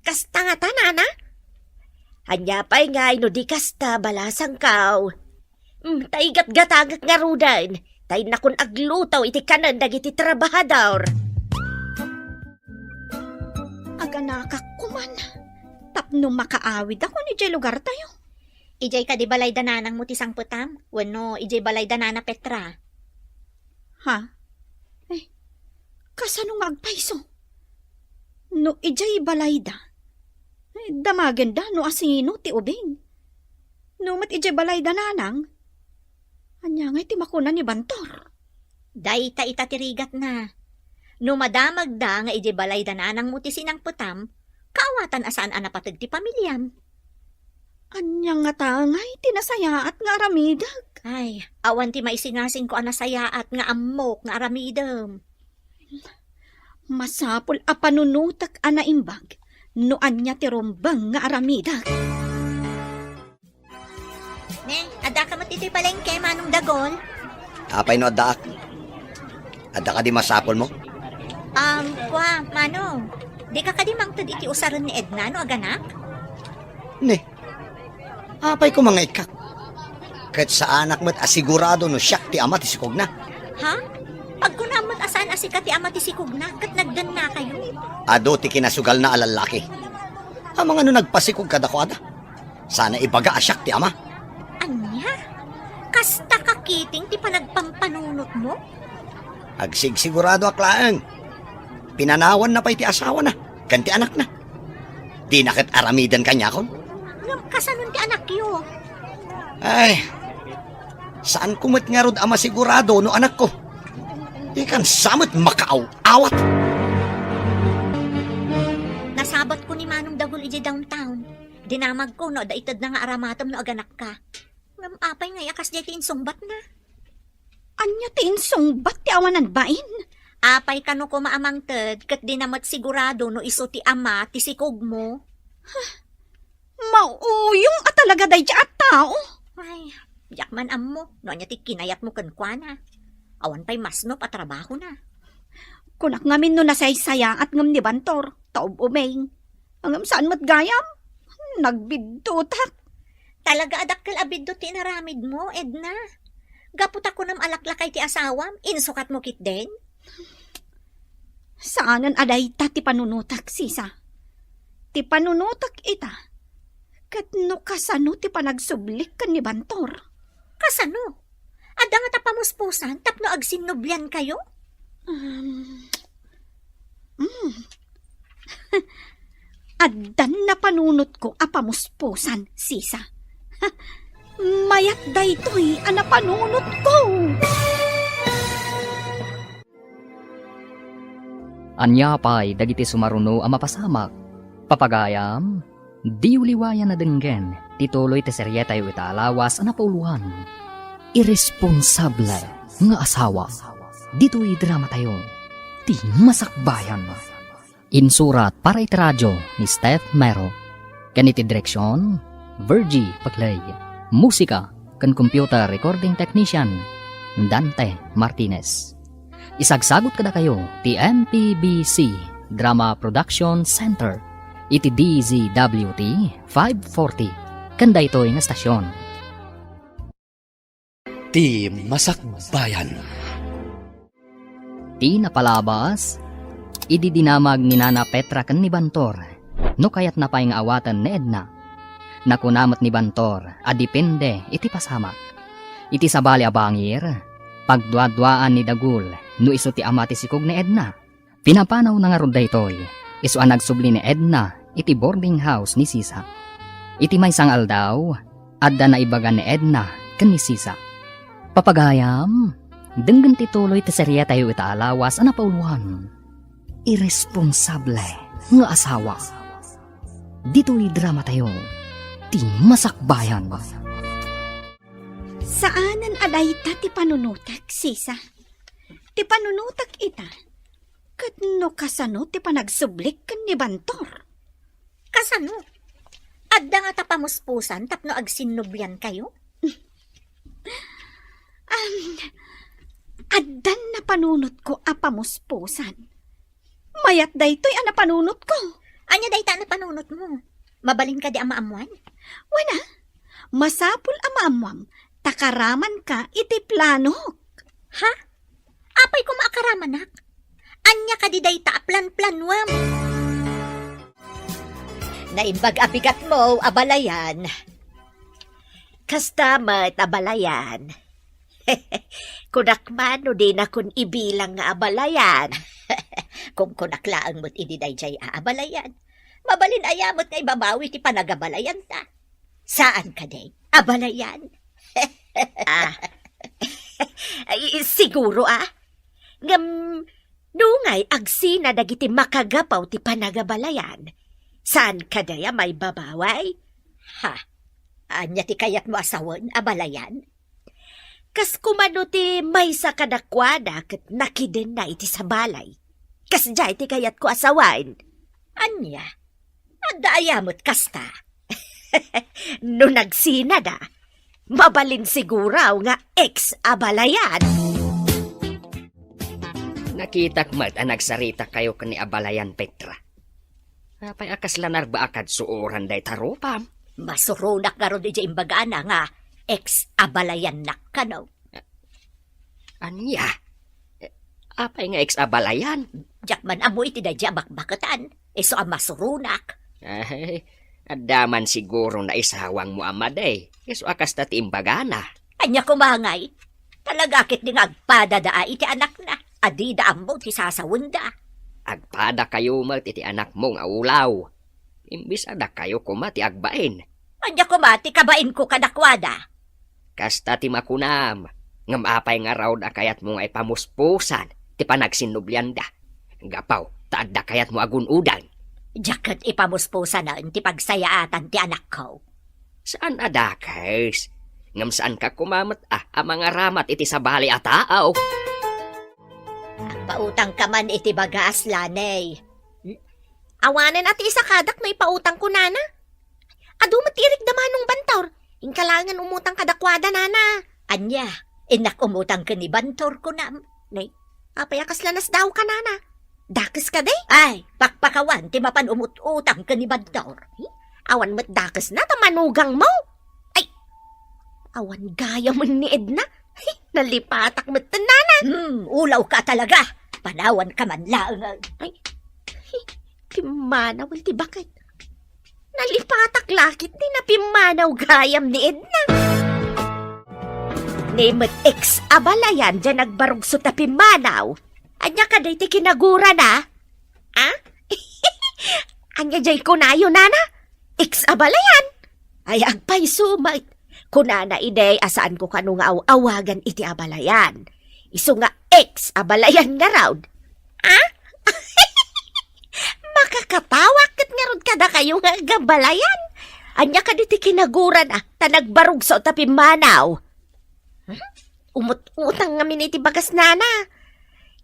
Speaker 6: Kasta nga tanana? Hanya pa'y nga ino di kasta balasang kaw. Tay gat-gatagak nga rudan. Tay nakun aglutaw iti kanan dagiti trabahador.
Speaker 5: Aga nakakkuman. Tapno makaawid ako ni Jay lugar tayo.
Speaker 7: Ijay ka di balay dananang mo ti sangputam? Wano, ijay balay danana Petra.
Speaker 5: Ha? Eh, kasano nga agpaiso? No, ijay balayda. Eh, damagan da, no asino ti ubing. No, mat ijay balayda nanang. Anya nga ti makuna ni Bantor.
Speaker 7: Dayta itatirigat na. No madamag da nga ijay balay dananang mo ti sinangputam, kaawatan asaan anapatag ti pamilyam.
Speaker 5: Anya nga tangay, tinasaya at nga aramidag.
Speaker 7: Ay, awan ti maisinasing ko anasaya at nga amok nga aramidam.
Speaker 5: Masapul a panunutak anaimbag, no anya ti rombang nga aramidag.
Speaker 7: Ne, ada ka matitoy palengke manong dagol?
Speaker 1: Apay no addaak. Adda ka di masapol mo?
Speaker 7: Kwa, manong, di ka kadimang tad iti usaran ni Edna no aganak?
Speaker 1: Ne. Apay ko mga ikak. Kahit sa anak mo't asigurado no siyak ti ama ti sikog na.
Speaker 7: Ha? Pag kunamot asaan asika ti ama ti sikog na, kat nagdan na kayo.
Speaker 1: Ado ti kinasugal na alalaki. Ang mga no nagpasikog kada ko ada. Sana ibaga asyak ti ama.
Speaker 7: Anya? Kasta kakiting ti panagpampanunot mo?
Speaker 1: Agsigsigurado aklaan. Pinanawan na pa iti asawa na. Kanti anak na. Di nakit aramidan kanya kon.
Speaker 7: Ngam kasanon ti anak yo.
Speaker 1: Ay, saan kumit nga rod ama sigurado no anak ko? Ikan samot makaaw-awat.
Speaker 7: Nasabat ko ni Manong Dagol iji downtown. Dinamag ko no, daitad na nga aramatom no aganak ka. Ngam apay nga yakas di ti insungbat na.
Speaker 5: Anya ti insungbat ti awanan bain?
Speaker 7: Apay kano ko maamang ted, kat di namat sigurado no iso ti ama, ti sikog mo.
Speaker 5: Mauyong at talaga day at tao.
Speaker 7: Ay, yak man ammo, no anya ti kinayat mo kankwana. Awan pa'y masno pa trabaho na.
Speaker 5: Kunak ngamin no nasaysaya at ngam ni Bantor, taob umeng. Angam saan mat gayam? Nagbidtutak.
Speaker 7: Talaga adakkel abiddo ti naramid mo, Edna. Gaputa ko nam alaklakay ti asawam, insukat mo kit den.
Speaker 5: Saanan aday ta ti panunutak, sisa? Ti panunutak ita. Kat no kasano ti panagsublik kan ni Bantor.
Speaker 7: Kasano? Ada nga tapamuspusan, tapno agsinubyan kayo?
Speaker 5: Addan na panunot ko apamuspusan, sisa. Mayat daytoy ana panunot ko.
Speaker 8: Anya pa'y dagiti sumaruno a mapasamak. Papagayam, di uliwayan na denggen, tituloy ti seryeta yu itaalawas a napauluhan. Irresponsable nga asawa. Dito'y drama tayo. Ti masakbayan. Insurat para iti radyo ni Steph Mero. Ganiti direksyon, Virgie Paglay. Musika kan computer recording technician, Dante Martinez. Isagsagot kada kayo ti MPBC Drama Production Center iti DZWT 540 kanda ito nga stasyon.
Speaker 2: Ti Masakbayan.
Speaker 8: Ti napalabas idi dinamag ni Nana Petra ken ni Bantor no kayat napay nga awatan ni Edna. Nakunamot ni Bantor a depende iti pasamak. Iti sabali a bangir pagduadwaan ni Dagul no iso ti ama ti sikog ni Edna. Pinapanaw na nga rod daytoy iso ang nagsubli ni Edna iti boarding house ni Sisa. Iti may sangal daw adda na ibaga ni Edna ken ni Sisa. Papagayam denggen ti tuloy ti serya tayo itaalawas a napauluhan. Irresponsable nga asawa. Dito'y drama tayo. Ti masakbayan.
Speaker 5: Saanan adayta ti panunutak, Sisa? Ti panunutak ita. Kat no kasano ti panagsublik kan ni Bantor.
Speaker 7: Kasano? Adda nga tapamuspusan tapno agsinubyan kayo?
Speaker 5: Addan na panunot ko a pamuspusan. Mayat daytoy a napanunot ko.
Speaker 7: Anya dayta na panunot mo? Mabalin ka di amaamuan?
Speaker 5: Wana, masapul a maamwam, takaraman ka iti planok.
Speaker 7: Ha? Apay ko maakaramanak? Anya ka di dayta a plan-planwam? Naimbag abigat mo, abalayan.
Speaker 6: Kastamat abalayan. Kunakman no di na kun ibilang nga abalayan.
Speaker 7: Kung kunaklaan mo't ididay jay aabalayan, mabalin ayamot kay babawi ti panagabalayan ta. Saan ka day? Abalayan?
Speaker 6: Ay, siguro ngam nungay agsina dagiti makagapaw ti panagabalayan. Saan ka daya may babaway?
Speaker 7: Ha? Anya ti kayat mo asawan, abalayan?
Speaker 6: Kas kumano ti may sa kadakwada ket nakiden na iti sa balay. Kas jay ti kayat ko asawain.
Speaker 7: Anya? Adda ayamot kasta.
Speaker 6: No nagsina da, mabalin siguraw nga ex-abalayan.
Speaker 3: Nakitak mat ang nagsarita kayo kani abalayan Petra. Apay akas lanar ba akad suoran day tarupam?
Speaker 7: Masurunak nga ron di jay imbagana nga ex-abalayan nak kanaw.
Speaker 3: Anya? Apay nga ex-abalayan?
Speaker 7: Jakman amoy ti dadya bakbakatan. Iso ang masurunak.
Speaker 3: Ay, adaman siguro na isawang mo amaday. Iso akas na tiimbagana.
Speaker 7: Anya kumangay. Talagakit di nga agpadadaa iti anak na. Adida ambo ti sasawunda.
Speaker 3: Agpada kayo mat iti anak mong aulaw. Imbis ada kayo kumati agbain.
Speaker 7: Anya kumati kabain ko kadakwada.
Speaker 3: Kasta ti makunam. Ngam apay nga raw da kayat mo ay pamuspusan. Ti panagsinublyan da. Gapaw, taad da kayat mo agunudan.
Speaker 7: Jakat ipamuspusa na ti pagsayaatan ti anak ko.
Speaker 3: Saan adakes? Ngam saan ka kumamat ang mga ramat iti sa bali ataaw?
Speaker 7: Pautang ka man iti bagas lanay.
Speaker 6: Awanan at isa kadak may pautang ko, nana. Adu matirik damanong bantor. Ingkalangan umutang kadakwada, nana.
Speaker 7: Anya, inak umutang ka ni Bantor ko nam.
Speaker 6: Nay, apayakas lanas daw ka, nana. Dakes ka day?
Speaker 7: Ay, pakpakawan ti mapan umutang ka ni Bantor.
Speaker 6: Awan mo't dakes na tamanugang mo. Ay, awan gaya mo ni Edna. Nalipatak mo't nana.
Speaker 7: Ulaw ka talaga. Panawan ka man lang.
Speaker 6: Ay, pimanaw, ti bakit? Nalipatak lakit di na pimanaw gayam ni Edna. Nemot ex-abalayan dyan nagbarugso ta pimanaw. Anya ka day ti kinagura na? Ha? Anya jay ko na yun, nana? Ex-abalayan? Ay, agpay sumait. Kunana ide, asaan ko kanu nga awagan iti abalayan. Isu nga ex abalayan nga raw. Ah? Makakatawak kat nga rod kada kayo nga gabalayan. Anya ka diti kinaguran tanagbarog sa tapi manaw. Umut-utang nga miniti bagas nana.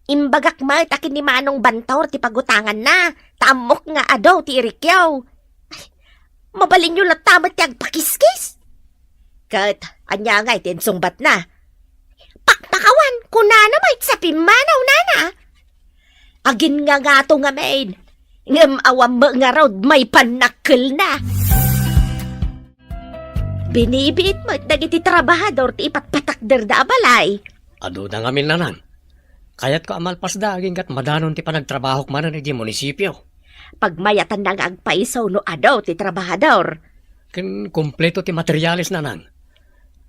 Speaker 6: Imbagak ma takin ni Manong Bantor ti pagutangan na. Tamok nga adaw ti irikyaw. Mabalin nyo latamat ti agpakiskis. Kat, anya nga itinsungbat na. Pakpakawan, kunana may sa pimanaw nana. Agin nga gato nga main. Ngam awam mo nga raw may panakil na. Binibiit mo dagiti trabahador ti ipatpatakder da abalay.
Speaker 4: Ado da nga nanan. Kaya't ko amalpas da aging kat madanon ti panagtrabahok manan iti munisipyo.
Speaker 6: Pagmayatan na nga agpaisaw no adaw ti trabahador.
Speaker 4: Ken kumpleto ti materyales nanan.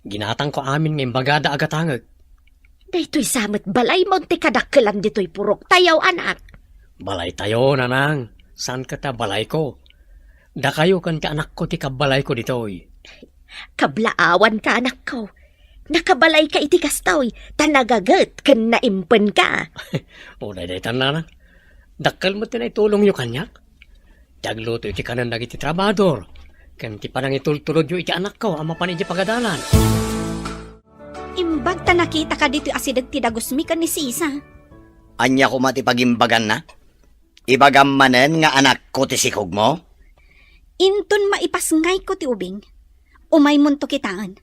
Speaker 4: Ginatang ko amin ng bagada agatangag.
Speaker 6: Daytoy samot balay mo ti kadakkelan ditoy purok tayaw anak.
Speaker 4: Balay tayo nanang. San ka ta balay ko? Da kayo kan ti anak ko ti kabalay ko ditoy.
Speaker 6: Kablaawan ka anak ko. Nakabalay ka iti kastoy, tanagagat kan naimpen ka.
Speaker 4: O daytan nanang. Dakkal mo tinay tulong yu kanyak. Dagluto iti kanan dagiti trabador. Kan ti panang itultulod yu iti anak ko ama pan iti pagadalan.
Speaker 5: Imbag ta nakita ka dito asidag ti dagusmi ka ni Sisa.
Speaker 1: Anya ko mati pagimbagan na? Ibagam manen nga anak ko ti sikog mo?
Speaker 5: Inton maipasngay ko ti ubing. Umay munto kitaan.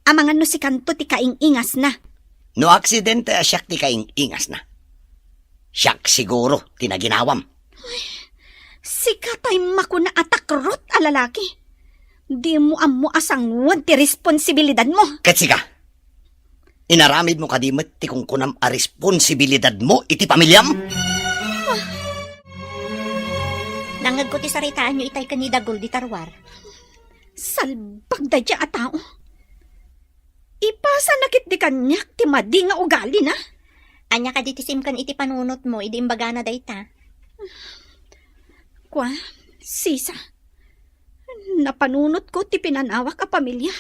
Speaker 5: Amangan no si kanto ti kaing-ingas na.
Speaker 1: No aksidente asyak ti kaing-ingas na. Siyak siguro tinaginawam.
Speaker 5: Si katay makuna atakrot a lalaki. Di mo amo asangwan ti responsibilidad mo.
Speaker 1: Katsiga, inaramid mo kadimot ti kung kunam a responsibilidad mo iti pamilyam?
Speaker 7: Nangag ko ti saritaan nyo itay kanidagol di tarwar.
Speaker 5: Salbag da dya a tao. Ipasa nakit di kanyak ti madi nga ugali na.
Speaker 7: Anya ka ditisim kan iti panunot mo, idi imbaga na dayta.
Speaker 5: Kwa, Sisa. Napanunot ko ti pinanawak a pamilya.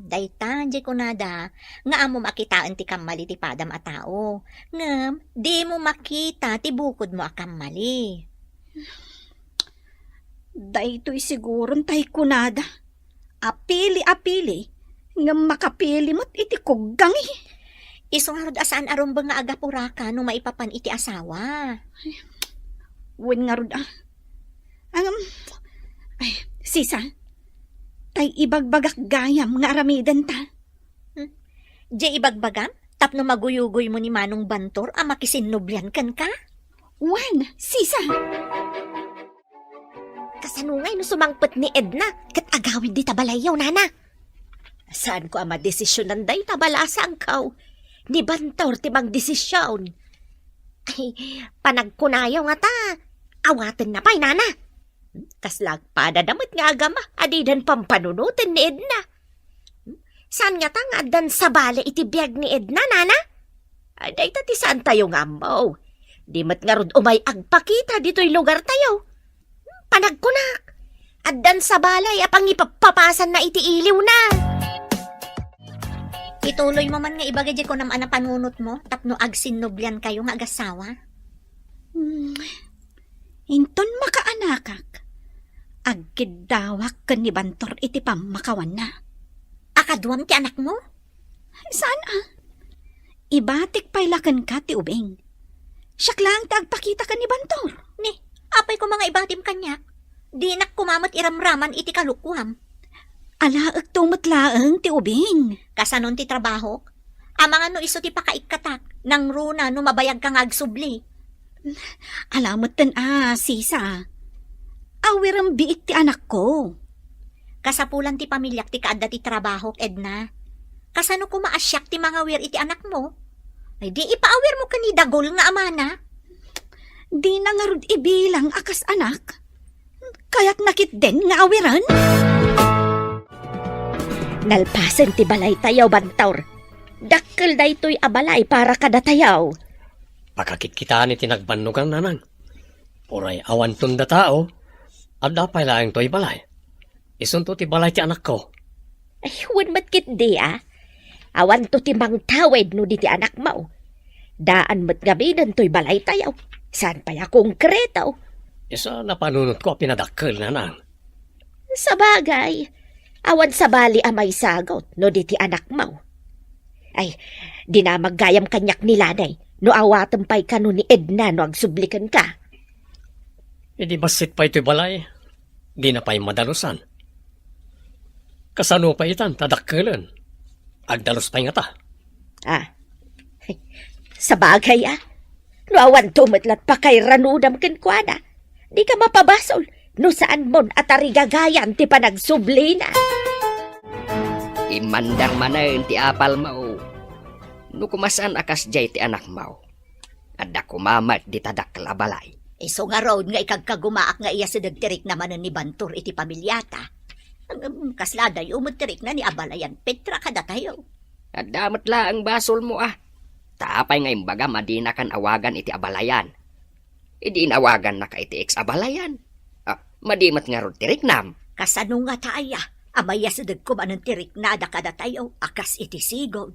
Speaker 7: Dayta, di ko nada. Nga amo makitaan ti kamali ti padam a tao. Ngam, di mo makita ti bukod mo a kamali.
Speaker 5: Daytoy siguron tay kunada. Apili-apili. Nga makapili mo't iti kuggang eh.
Speaker 7: Isungarod asaan arumbang nga agapura ka nung maipapan iti asawa.
Speaker 5: Wen nga rod ah. Sisa. Tay ibagbagak gayam nga aramidan ta.
Speaker 7: Di ibagbagam? Tapno maguyugoy mo ni Manong Bantor ang makisinnoblian kan ka?
Speaker 5: Wen, Sisa.
Speaker 6: Kasanungay no sumangpet ni Edna, kat agawid di tabalayaw nana. Saan ko ama desisyonan day tabalasa ang kaw? Ni Bantor ti bang desisyon? Ay, panagkunayaw nga ta. Awaten na pa'y nana. Kaslag padadamot nga agama, adidan pampanunutin ni Edna. Saan nga ta nga adan sa bala iti biyag ni Edna, nana? Ay, day ti saan tayo nga mo? Di mat nga rod umay agpakita dito'y lugar tayo. Panagkunak. Adan sa balay apang ipapapasan na iti iliw na.
Speaker 7: Ituloy mo man nga ibagay ko naman ang panunot mo, tapno agsinnoblian kayo nga agasawa.
Speaker 5: Inton makaanakak. Agkidawak ka ni Bantor iti pamakawan na.
Speaker 7: Akadwam ti anak mo?
Speaker 5: Saan ah? Ibatik pailakan ka ti ubing. Siyak lang tagpakita ka ni Bantor.
Speaker 7: Ni, apay ko mga ibatim kanyak. Di nak kumamot iramraman iti kalukuham.
Speaker 5: Alaag tumatlaang ti ubing.
Speaker 7: Kasanon ti trabaho? Amang ano iso ti pakaikatak, nang runa no mabayag kang agsubli.
Speaker 5: Alamot tan Sisa. Awirang biik ti anak ko.
Speaker 7: Kasapulan ti pamilyak ti kaadda ti trabaho, Edna. Kasano ko maasyak ti mga wir iti anak mo? Ay di ipaawir mo kanidagol nga amana.
Speaker 5: Di na nga rod ibilang akas anak. Kaya't nakit din nga awiran.
Speaker 6: Nalpasen ti balay tayaw, Bantor. Dakkel daytoy abalay para kada tayaw.
Speaker 4: Pakakitkitaan iti nagbannugang nanang. Uray awan tunda tao. At dapay laang to'y balay. Isunto ti balay ti anak ko.
Speaker 6: Ay, huwag matkit di Awan to timang tawid no di ti anak mo. Daan mat gabinan to'y balay tayo. Saan pa ya konkretaw?
Speaker 4: Isa napanunot ko pinadakkel na nang.
Speaker 6: Sa bagay, awan sa bali amay sagot no di ti anak mo. Ay, di na maggayam kanyak ni Lanay no awatan pa'y kano ni Edna no agsublikan ka.
Speaker 4: E di basit pa ito'y balay. Di na pa'y madalusan. Kasano pa itan, tadakkelan. Agdalos pa nga ta.
Speaker 6: Sa bagay no awan tumatlat pa kay ranudam kenkwana. Di ka mapabasol no saan mon atarigagayan ti panagsubli na.
Speaker 3: Imandar manen ti apal mo. No kumasaan akas jay ti anak mo. Adda kumamat di tadak kalabalay.
Speaker 7: Iso nga road nga ikagkagumaak nga iya sa dagtirik naman ni Bantor iti pamilyata. Kasladay umutirik na ni Abalayan Petra kada tayo.
Speaker 3: Adamat la ang basol mo Taapay nga imbaga madina kan awagan iti abalayan. Idi inawagan na ka iti ex-abalayan. Madimat nga ron tiriknam.
Speaker 7: Kasano nga taaya, amaya sa dagkuman ng tirik na da kada tayo, akas iti sigod.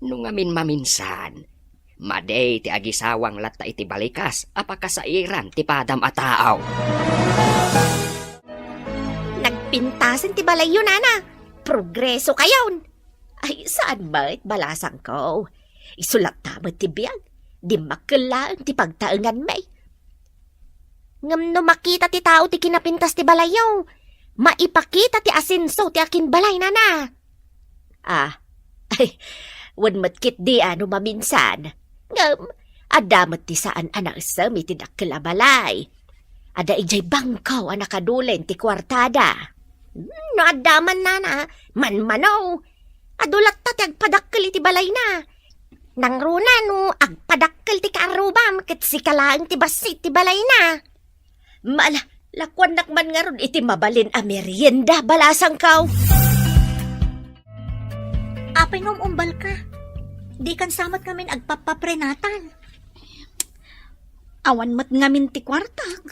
Speaker 3: Nung amin maminsan, maday ti agisawang latta iti balikas, apakasairan ti padam ataaw.
Speaker 6: Nagpintasan ti balay yun, Nana. Progreso kayon. Ay, saan ba't balasang ko? Isulat tamat ti biyag. Di makilaan ti pagtaengan may. Ngam no makita ti tao ti kinapintas ti balayaw. Maipakita ti asinso ti akin balay, Nana. Ay, wan matkit di ano maminsan. Ngam, adamat ti saan anak sami ti dakila balay. Ada ijay bangkaw ang nakadulen ti kwartada. No adaman, Nana, manmanaw. Adulat ta ti agpadakkel iti balay na. Nang runa no, agpadakkel ti kaarubam ket si kalaang ti basit ti balay na. Mala, lakwan nakman nga ron iti mabalin a merienda balasang kaw.
Speaker 7: Apay ngam umbal ka. Di kan samat ngamin agpapaprenatal.
Speaker 5: Awan mat ngamin ti kwartag.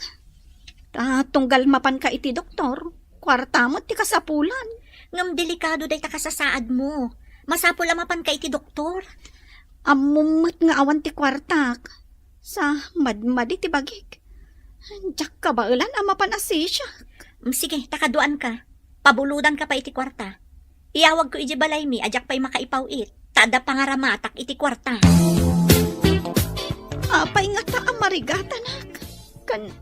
Speaker 5: Tunggal mapan ka iti doktor. Kwarta mo ti kasapulan.
Speaker 7: Ngam delikado day takasasaad mo. Masapul amapan ka iti doktor.
Speaker 5: Amumot nga awan ti kwartak. Sa madmadi ti bagik. Diyak ka ba ulan amapan asisya?
Speaker 7: Sige, takaduan ka. Pabuludan ka pa iti kwarta. Iyawag ko iji balay mi, ajak pa'y makaipaw it. Tada pangaramatak iti kwarta.
Speaker 5: Apay nga ta amarigata nak. Kan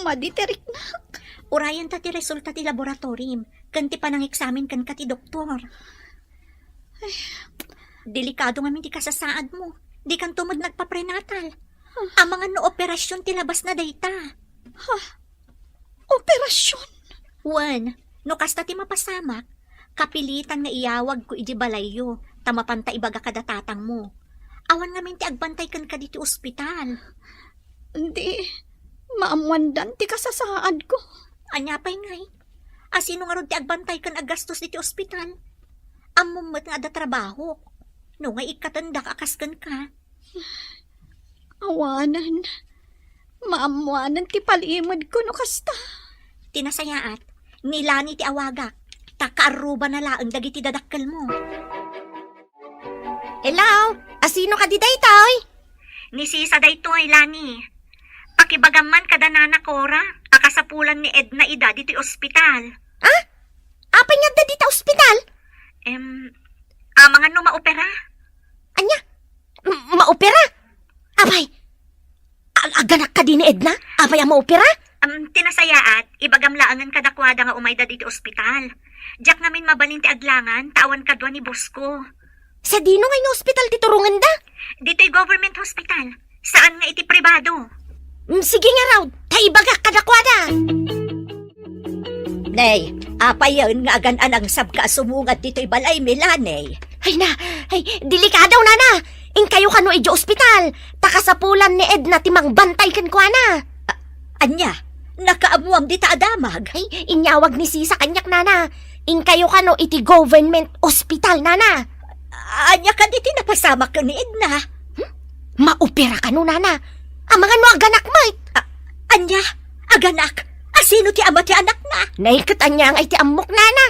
Speaker 5: maditerik nak.
Speaker 7: Urayan ta ti resulta ti laboratorium. Kan ti panang eksamin kan ka ti doktor. Ay, delikado nga ti kasasaad mo. Di kan tumad nagpaprenatal. Ang mga no operasyon ti labas na dayta.
Speaker 5: Operasyon?
Speaker 7: Wan, no kasta ti mapasamak, kapilitan nga iyawag ko iji balayyo, tamapanta ibaga kada tatang mo. Awan nga ti agbantay kan ka diti ospital.
Speaker 5: Hindi, maamuandan ti kasasaad ko.
Speaker 7: Anya pa'y ngay, asino nga ron ti agbantay kan agastos diti ospital. Amumot nga da trabaho, no nga ikatanda kakaskan ka.
Speaker 5: Awanan, maamuanan ti palimod ko no kasta.
Speaker 7: Tinasayaat, nilani ti awagak, takaaruba na laang dagiti dadakkel mo.
Speaker 6: Hello? Asino ka di daytoy?
Speaker 7: Ni Sisa daytoy, Lani. Pakibagaman kada nana Cora, akasapulan ni Edna ida dito ospital.
Speaker 6: Apay nga da dita ospital?
Speaker 7: Mga no maopera.
Speaker 6: Anya? Maopera? Apay, aganak ka din ni Edna? Apay ang maopera?
Speaker 7: Tinasayaat, ibagamlaangan kadakwada nga umayda dito ospital. Diyak namin mabalin ti aglangan, tawan kadwa ni Bosco.
Speaker 6: Sa dino nga nga ospital ti turungan da?
Speaker 7: Dito'y government hospital. Saan nga iti pribado?
Speaker 6: Sige nga raw, taibagak kadakwada.
Speaker 7: Nay, apay yun nga aganan ang sabka sumungat dito'y balay Milanay.
Speaker 6: Ay, delikadaw na. In kayo kano ijo ospital. Takasapulan ni Edna timang bantay kan kwa na.
Speaker 7: Anya, nakaamuam di ta adamag.
Speaker 6: Ay, inyawag ni Sisa kanyak nana. In kayo kano iti government hospital nana.
Speaker 7: Anya ka di tinapasamak ka ni Edna.
Speaker 6: Maopera ka no nana. Amangan mo aganak mo.
Speaker 7: Anya, aganak. Asino ti ama ti anak na?
Speaker 6: Naikat anyang ay ti amok nana.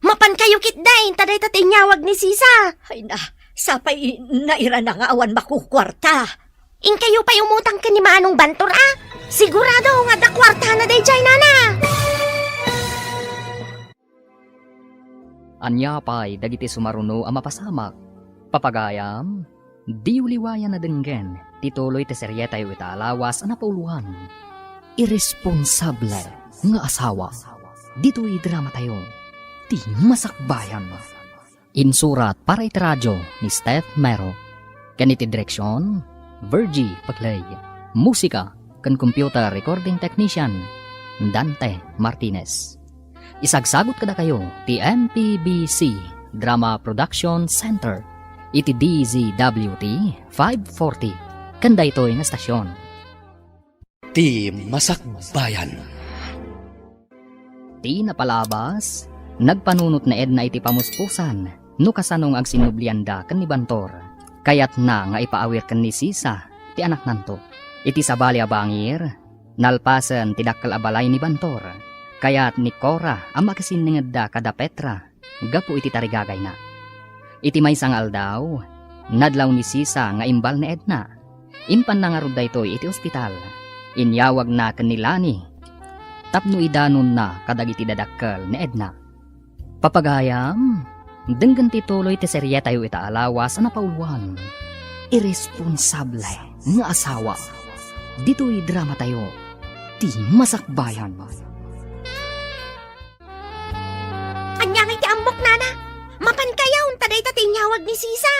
Speaker 6: Mapan kayo kitdain, taday tatinyawag ni Sisa.
Speaker 7: Ay na, sapay naira na nga awan makukwarta.
Speaker 6: In kayo pa umutang ka ni Manong Bantor, ah? Sigurado nga da kwarta na day jay, nana.
Speaker 8: Anya pa'y dagiti sumaruno ang mapasamak. Papagayam, di uliwayan na denggen, tituloy ti seryeta yu italawas ang napauluhan. Irresponsable nga asawa. Dito'y drama tayo. Ti masakbayan. Insurat para itiradyo ni Steph Mero. Kaniti direksyon, Virgie Paglay. Musika kan computer recording technician, Dante Martinez. Isagsagot kada kayo ti MPBC Drama Production Center iti DZWT 540 kanda ito nga stasyon.
Speaker 2: Ti masakbayan.
Speaker 8: Ti napalabas, nagpanunot na Edna iti pamuspusan no kasanong ag sinublianda kan ni Bantor. Kayat na nga ipaawir kan ni Sisa ti anak nanto. Iti sabali abangir, nalpasan ti dakkal abalay ni Bantor. Kayat ni Cora ang makasiningad kada Petra, gapu iti tarigagay na. Iti may sangal daw, nadlaw ni Sisa nga imbal ni Edna. Impan na nga rod daytoy iti ospital. Inyawag na kanilani. Tapno idanon na kadagiti dadakkel ni Edna. Papagayam, denggan tituloy ti serye tayo itaalawas na pauluan. Irresponsable nga asawa. Dito'y drama tayo. Ti masakbayan.
Speaker 6: Anya nga iti ambok, nana. Mapan kayaw, taday tatinyawag ni Sisa.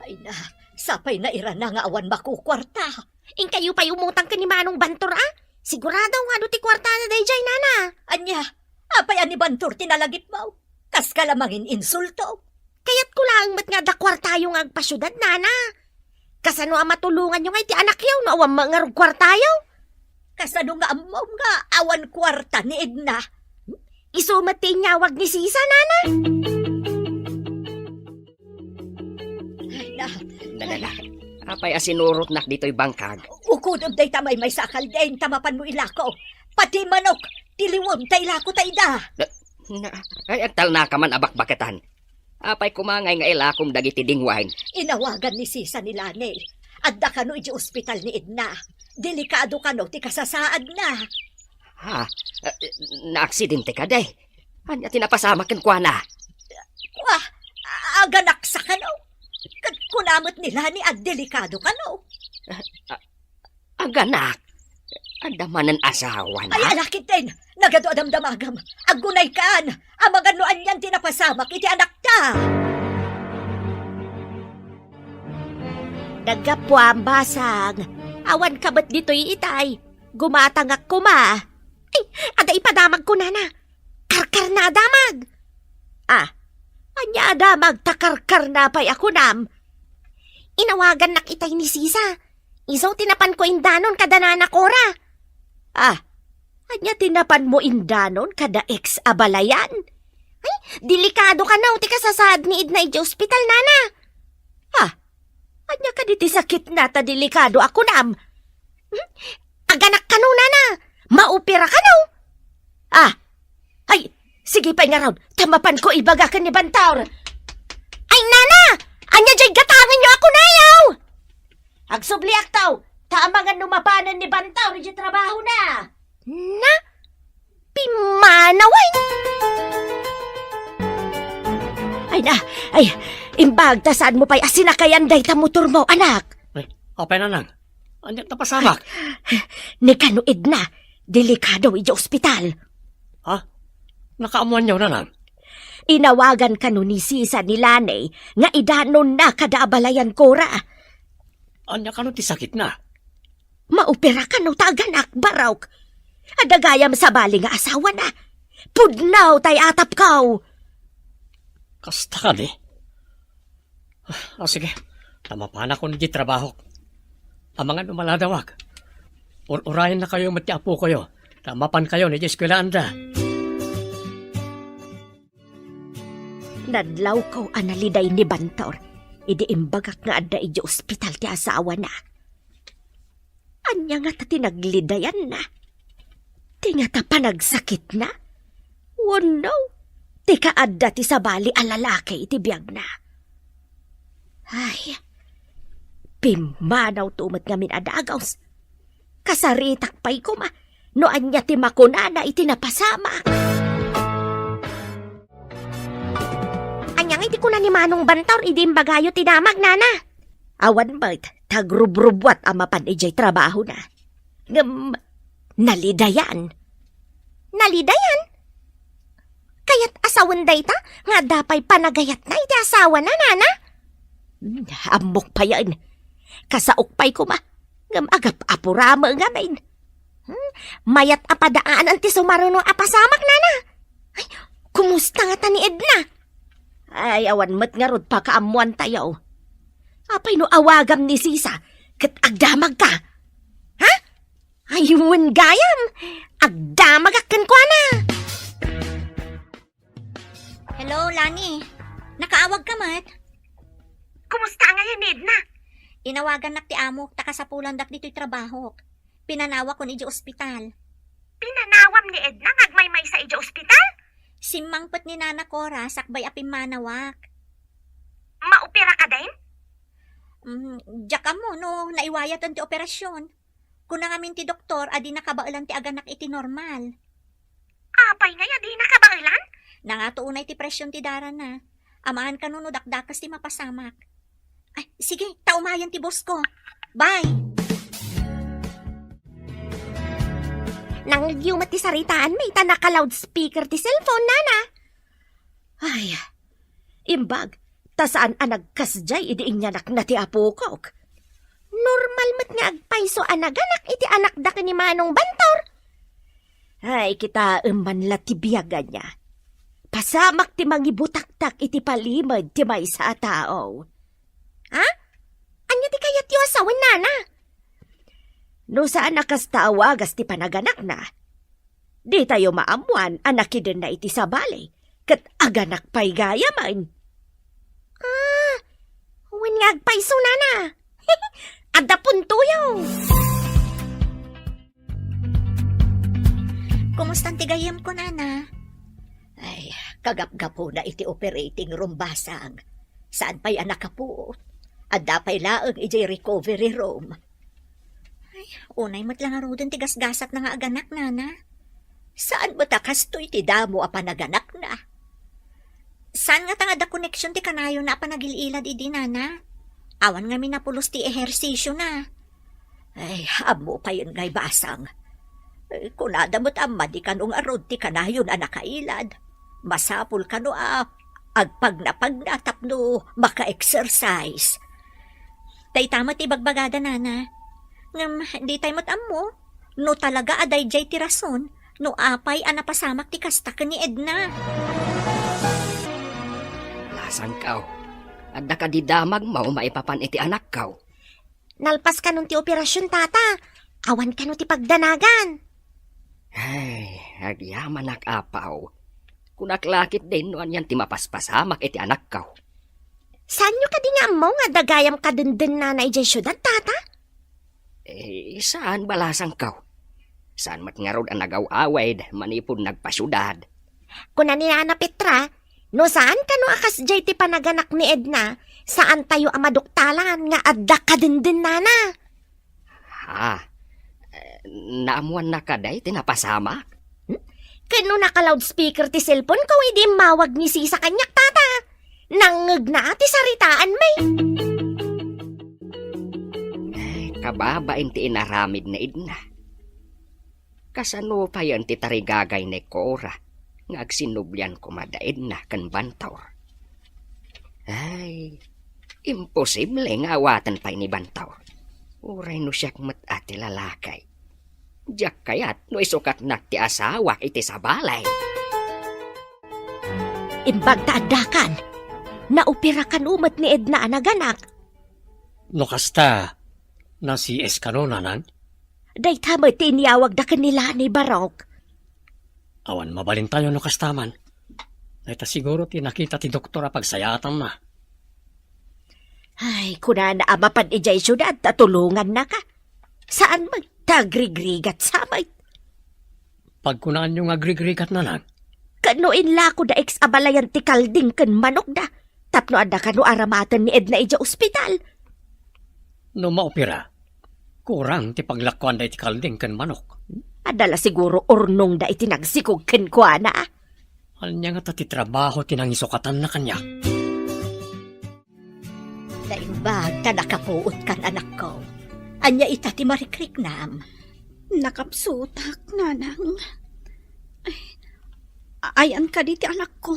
Speaker 7: Ay na, sapay naira na nga awan makukwarta.
Speaker 6: In kayo pa umutang ka ni Manong Bantor, ah? Sigurado nga do ti kwarta na day jay, nana.
Speaker 7: Anya, apay ani Bantor tinalagip mo. Kas ka lamangin insulto.
Speaker 6: Kaya't ko lang mat nga da kwarta yung agpasyudad, nana. Kasano ang matulungan yung iti anak yaw na awang mga kwarta yaw?
Speaker 7: Kasano nga amaw nga awan kwarta ni Edna.
Speaker 6: Isumat ti inyawag ni Sisa, nana.
Speaker 7: Ay na,
Speaker 3: Nanala, apay asinurot nak dito'y bangkag.
Speaker 7: ukudom day tamay may sakal din tamapan mo ilako. Pati manok, tiliwon tay ilako tay da.
Speaker 3: Ay, agtal na ka man abakbaketan. Apay kumangay nga ilakom dagiti dingwain.
Speaker 7: Inawagan ni Sisa ni Lani. Adda kano iti ospital ni Edna. Delikado kano ti kasasaad na.
Speaker 3: Ha? Naaksidente ka, day. Anya tinapasamak kan kwa na.
Speaker 7: Wah, aganak sa kano. Kunamot ni Lani at delikado kano.
Speaker 3: Aganak. Andamanan asawa na.
Speaker 7: Ay alakit din. Nagado adamdamagam. Agunay kaan. Amaganuan yan tinapasamak iti anak ta.
Speaker 6: Nagapwa ang basag. Awan ka ba't dito'y itay? Gumatangak ko ma. Ay, ada ipadamag ko, nana. Karkar na adamag. Ah, anya adamag takarkar na pa'y ako nam. Inawagan nak itay ni Sisa. Isaw tinapan ko indanon kada nana Cora. Ah, anya tinapan mo indanon kada ex-abalayan. Ay, delikado ka na, ti kasasad ni Edna iti ospital, nana. Ah, anya ka diti sakit na ta delikado ako nam. Aganak ka no, nana. Maupira ka no. Ah, ay, sige pa nga raw. Tamapan ko ibaga ka ni Bantaur. Ay, nana! Anya jay gatangin niyo ako na yaw! Agsubliak taw. Taamangan numapanan ni Bantaur iti trabaho na. Na? Pimanaway! Ay na, ay, imbag ta saan mo pa'y asinakayan day ta motor mo, anak.
Speaker 4: Ay, apay na nang. Anya tapasamak.
Speaker 6: Ni kano Edna, delikado iti ospital.
Speaker 4: Ha? Nakaamuan niyo na lang.
Speaker 6: Inawagan kano ni Sisa ni Lanay nga idanon na kada abalayan Cora.
Speaker 4: Anya ka no ti sakit na.
Speaker 6: Maupira kano taganak barawk. Adagayam sa bali nga asawa na. Pudnaw tay atap kaw.
Speaker 4: Kasta ka di. Sige, tamapan ako ni trabaho. Ang mga numaladawag. Urayan na kayo matiapo kayo. Tamapan kayo ni eskwelaanda.
Speaker 6: Nadlaw ko analiday ni Bantor. Idi imbagak nga adda iji ospital ti asawa na. Anya nga ta tinaglidayan na. Ti nga ta panagsakit na. Oh no, Ti kaadda ti sabali a lalaki iti biyag na. Ay, pimanaw tumat ngamin adagaws. Kasaritak pa'y kuma, no anya ti makunana iti napasama. Anyang iti kuna ni Manong Bantor, idi bagayo ti damag, nana. Awan ba't, tagrubrubwat amapan ijay trabaho na. Nalidayan. Nalidayan? Kaya't asawan day ta, nga dapay panagayat na iti asawa na, nana. Amok pa yan. Kasaok pa'y kuma, ngam agap apurama nga main. Mayat apadaan ti sumarunong apasamak, nana. Ay, kumusta nga ta ni Edna? Ay, awan mat nga rod pa kaamuan tayo. Apay no awagam ni Sisa, kat agdamag ka. Ha? Ayun gayam, agdamag akan kwa na.
Speaker 7: Hello, Lani. Nakaawag ka mat?
Speaker 6: Kumusta nga yan, Edna?
Speaker 7: Inawagan nak ti amok, taka sa pulandak dito'y trabaho. Pinanawa ko ni di ospital.
Speaker 6: Pinanawam ni Edna, ngagmay-may sa ija ospital?
Speaker 7: Simangpet ni Nana Cora, sakbay apim manawak.
Speaker 6: Maupira ka din?
Speaker 7: Diyak mo, no, naiwayat ang ti operasyon. Kung nangamin ti doktor, adi nakabailan ti aganak iti normal.
Speaker 6: Apay nga di nakabailan?
Speaker 7: Nangatuunay ti presyon ti dara na. Amahan ka no, dakdakas ti mapasamak. Ay, sige, taumayan ti boss ko. Bye!
Speaker 6: Nang nagyumat ti saritaan, may tanaka loudspeaker ti cellphone, nana. Ay, imbag, tasaan anagkasjay idi inyanak na ti apukok. Normal mat nga agpayso anaganak iti anak da ni Manong Bantor. Ay, kita manla ti biyagan niya. Pasamak ti mangibutaktak iti palimad ti may sa tao. Ha? Anya ti kayat yu asawin, nana? No saan nakastawagas ti panaganak na, di tayo maamuan anakidin na iti sabali, kat aganak pa'y gayaman. Huwin nga agpayso, nana. Adda puntuyo.
Speaker 7: Kumusta ti gayam ko, Nana?
Speaker 6: Ay, kagap-gapo na iti operating room basang. Saan pa'y anak ka po? Adda pa'y laang iti recovery room.
Speaker 7: Unay mo't lang arudan ti gasgasat na nga aganak, Nana.
Speaker 6: Saan mo takas to'y ti damo a panaganak na?
Speaker 7: Saan nga tanga da connection ti kanayo na panagililad idi, Nana? Awan nga minapulos ti ehersisyo na.
Speaker 6: Ay, amo pa yun ngay basang. Kunada mo't amma di kanong arod ti kanayon a nakailad. Masapul kano agpag na tapno maka-exercise.
Speaker 7: Tay tama ti bagbagada, Nana. Ngam, di tayo mo't ammo. No talaga aday jay ti rason, no apay anapasamak ti kastak ni Edna.
Speaker 3: Lasang kaw. Adda ka di damag mao maipapan iti anak kaw.
Speaker 6: Nalpas ka nun ti operasyon, tata. Awan ka nun ti pagdanagan.
Speaker 3: Ay, agyaman nak apaw. Kunaklakit din no anyan ti mapaspasamak iti anak kaw.
Speaker 6: Saan nyo ka di nga mo nga dagayam ka dun na na ijay syudad, tata?
Speaker 3: Saan balasang kaw? Saan mat nga rod ang nagaw-away manipod nagpasyudad?
Speaker 6: Kuna ni Nana Petra, no saan ka no akas jay ti panaganak ni Edna, saan tayo amaduktalan nga adda ka din nana?
Speaker 3: Ha? Naamuan na kaday tinapasamak?
Speaker 6: Kano naka-loudspeaker ti cellphone ko, hindi mawag ni Sisa kanyak, tata. Nangag na ti saritaan may.
Speaker 3: Kababain ti inaramid na Edna. Kasano pa yan ti tarigagay ni Cora, nga agsinublyan ko madaid na kan Bantaur. Ay, imposible nga awatan pa ni Bantaur. Uray no siyak mat ati lalakay. Diyak kayat no isukat na ti asawa iti sabalay.
Speaker 6: Imbag taadakan, naupira kan umat ni Edna anaganak.
Speaker 4: No kasta, na si Eskanonanan,
Speaker 6: Day tama tiniyawag da kanila ni Barok.
Speaker 4: awan mabalin tayo no kastaman. Dahita siguro tinakita ti doktora pagsayatan ma.
Speaker 6: Ay, kuna na amapan ijay syudad, tatulungan na ka. Saan magtagrig-rigat samay?
Speaker 4: Pagkunaan yung agrigrigat na lang,
Speaker 6: Kanuin la ko da ex-abalayan ti kalding ken manok da. Tapno ada kanu aramatan ni Edna ija ospital.
Speaker 4: No maopera, kurang ti paglakuan da iti kalding ken manok.
Speaker 6: Adala siguro urnong da iti nagsikog ken kuana.
Speaker 4: Anya nga ti trabaho tinangisukatan na kanya.
Speaker 7: Naimbag ta nakapuot kan anak ko. Anya ita ti marikriknam.
Speaker 5: Nakapsutak, nanang. Ayan ka di ti anak ko.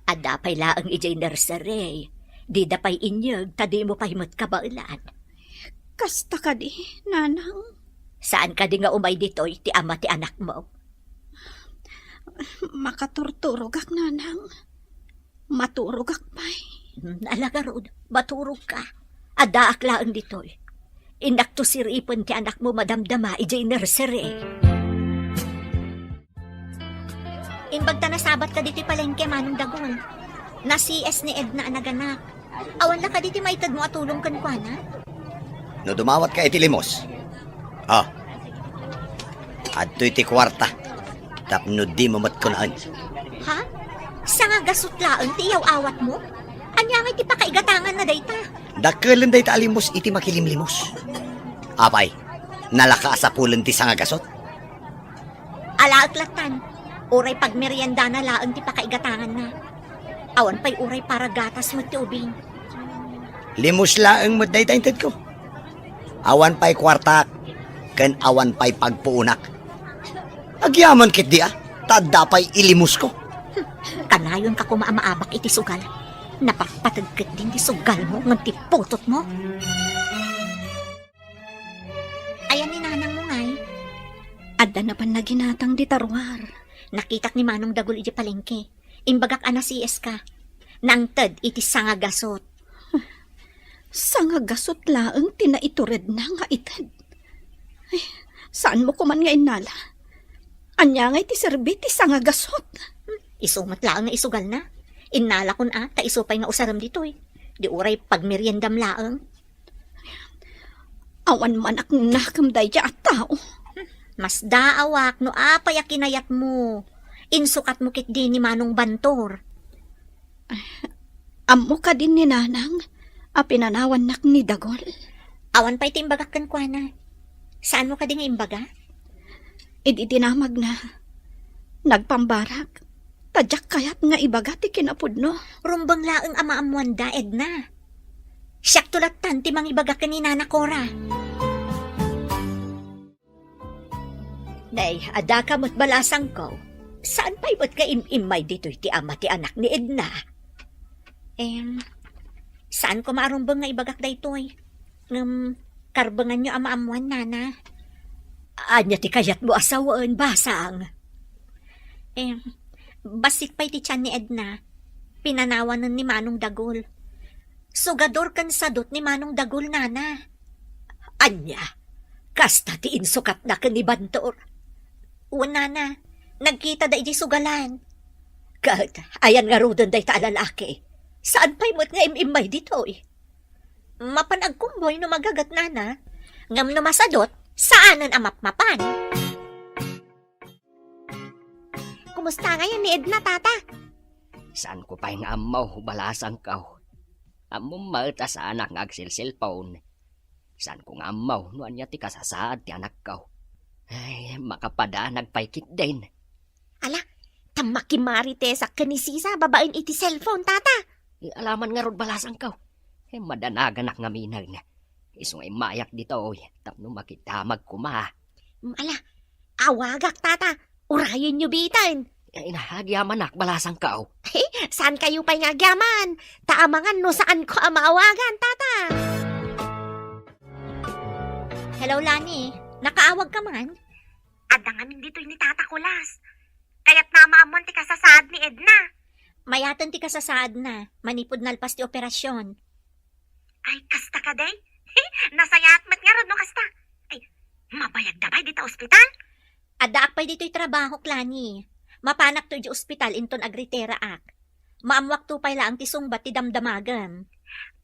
Speaker 7: Ada pay laang ijay nursery. Di da pay inyag, tadi mo pay matkabailan.
Speaker 5: Kasta ka di, nanang.
Speaker 7: Saan ka di nga umay ditoy, ti ama ti anak mo?
Speaker 5: Makaturturog ak, nanang. Maturog ak pay.
Speaker 7: Alagarod, maturog ka. Ada aklaan ditoy. Inakto siripon ti anak mo madamdama, ijay nursery. Imbag ta nasabat ka dito'y palengke, Manong Dagol. Na CS ni Edna anaganak. Awan na ka dito'y maitad mo at tulong kan kwa na?
Speaker 1: No dumawat ka iti limos. Ah. Adto iti kwarta. Tapno di mo matkunaan.
Speaker 7: Ha? Sa nga gasutlaan, ti iyaw awat mo? Anya nga iti pakaigatangan na dayta.
Speaker 1: Dakkelan day ta alimos iti makilimlimos. Apay, nalaka sa pulen ti sangagasot.
Speaker 7: Alaaklatan. Uray pag merienda na laang ti pakaigatangan na. Awan pa'y uray para gatas mo ti ubing.
Speaker 1: Limos laeng mo day tainted ko. Awan pa'y kwarta, ken awan pa'y pagpuunak. Agyaman kit di tadda pa'y ilimos ko.
Speaker 7: Kanayon ka kumaamaabak iti sugal. Napapatagkat din ti sugal mo, ngan ti putot mo. Ayan ni nanang mo ngay.
Speaker 5: Adda na pa naginatang di tarwar.
Speaker 7: Nakitak ni Manong Dagol iti palengke. Imbagak ana CS ka. Nangted iti sangagasot.
Speaker 5: Sangagasot laang tinaitured na nga itad. Ay, saan mo kuman nga inala? Anya nga iti serbi ti sangagasot.
Speaker 7: Isumat laang nga isugal na. Inala kun ta isupay nga usaram ditoy. Di uray pagmeriendam laang.
Speaker 5: Awan manak nakamday at tao.
Speaker 7: Mas daawak no apay a kinayat mo. Insukat mo kit din ni Manong Bantor.
Speaker 5: Ammo ka din ni nanang. A pinanawan nak ni Dagol.
Speaker 7: Awan pa'y timbagak kan kwa na. Saan mo ka din nga imbaga?
Speaker 5: Ididinamag na. Nagpambarak. Tadyak kayat nga ibaga ti kinapudno.
Speaker 7: Rumbang laang amaamuan da, Edna. Siyak tulatan ti mangibaga ka ni Nana Cora. Nay, ada ka mo't balasang ko. Saan pa'y mo't ka imay dito'y ti ama ti anak ni Edna? Saan ko maarumbang nga ibagak da ito'y? Karbangan nyo amaamuan, Nana. Anya ti kayat mo asawaan, basang. Basik pa'y ti tiyan ni Edna. Pinanawanan ni Manong Dagol. Sugador kan sadot ni Manong Dagol, Nana. Anya, kasta ti insukat na kan ni Bantor. Nana, nagkita da iti sugalan. Kat, ayan nga rodon day ta lalaki. Saan pa'y mo't nga imimay dito eh? Mapanagkumboy no magagat, Nana. Ngam no masadot, saanan amap-mapan? Kumusta ngayon ni Edna, tata?
Speaker 3: Saan ko pa'y nga amaw, balasang kaw. Among maita sa anak nga agsil-cellphone. Saan ko nga amaw, no anya ti kasasaad ti anak kaw. Ay, makapadanag pa'y kit din.
Speaker 6: Ala, tamakimari te sa kanisisa babaen iti cellphone, tata.
Speaker 3: Alaman nga rod balasang kaw. Madanagan ak nga minag na. Isong ay mayak dito, tapno makitamag kuma.
Speaker 6: Ala, awagak, tata. Urayin nyo bitan.
Speaker 3: Inahagyaman ak balasang kaw.
Speaker 6: Saan kayo pa'y ngagyaman? Taamangan no saan ko maawagan, tata.
Speaker 7: Hello, Lani. Nakaawag ka man?
Speaker 6: Adda nga min dito'y ni tata kulas. Kaya't namamon ti kasasaad ni Edna.
Speaker 7: Mayatan ti kasasaad na. Manipod nalpas ti operasyon.
Speaker 6: Ay, kasta ka day? Nasayat mat nga rod no kasta. Ay, mabayag dabay dito ospital?
Speaker 7: Adaak pa'y dito'y trabaho, Klani. Mapanak to di ospital inton agritera ak. Maamwak to pa'y laang ti sungbat ti damdamagan.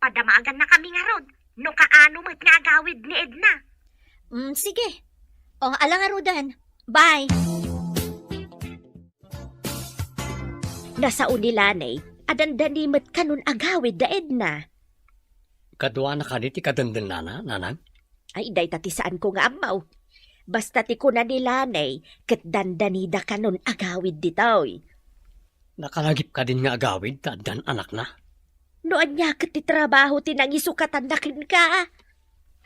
Speaker 6: Padamagan na kami nga rod. No kaano mat nga agawid ni Edna.
Speaker 7: Sige. O, alang arudan. Bye.
Speaker 6: Nasa unilanay, adandanimot kanun agawid da Edna.
Speaker 4: Kadwa na kaniti kadandan nanang.
Speaker 6: Ay, day tatisaan ko nga amaw. Basta ti ko na nilanay, kat dandanida kanun agawid ditoy.
Speaker 4: Nakalagip ka din nga agawid, dan anak na.
Speaker 6: Noan niya kat ti trabaho tinang isukatan na kin ka.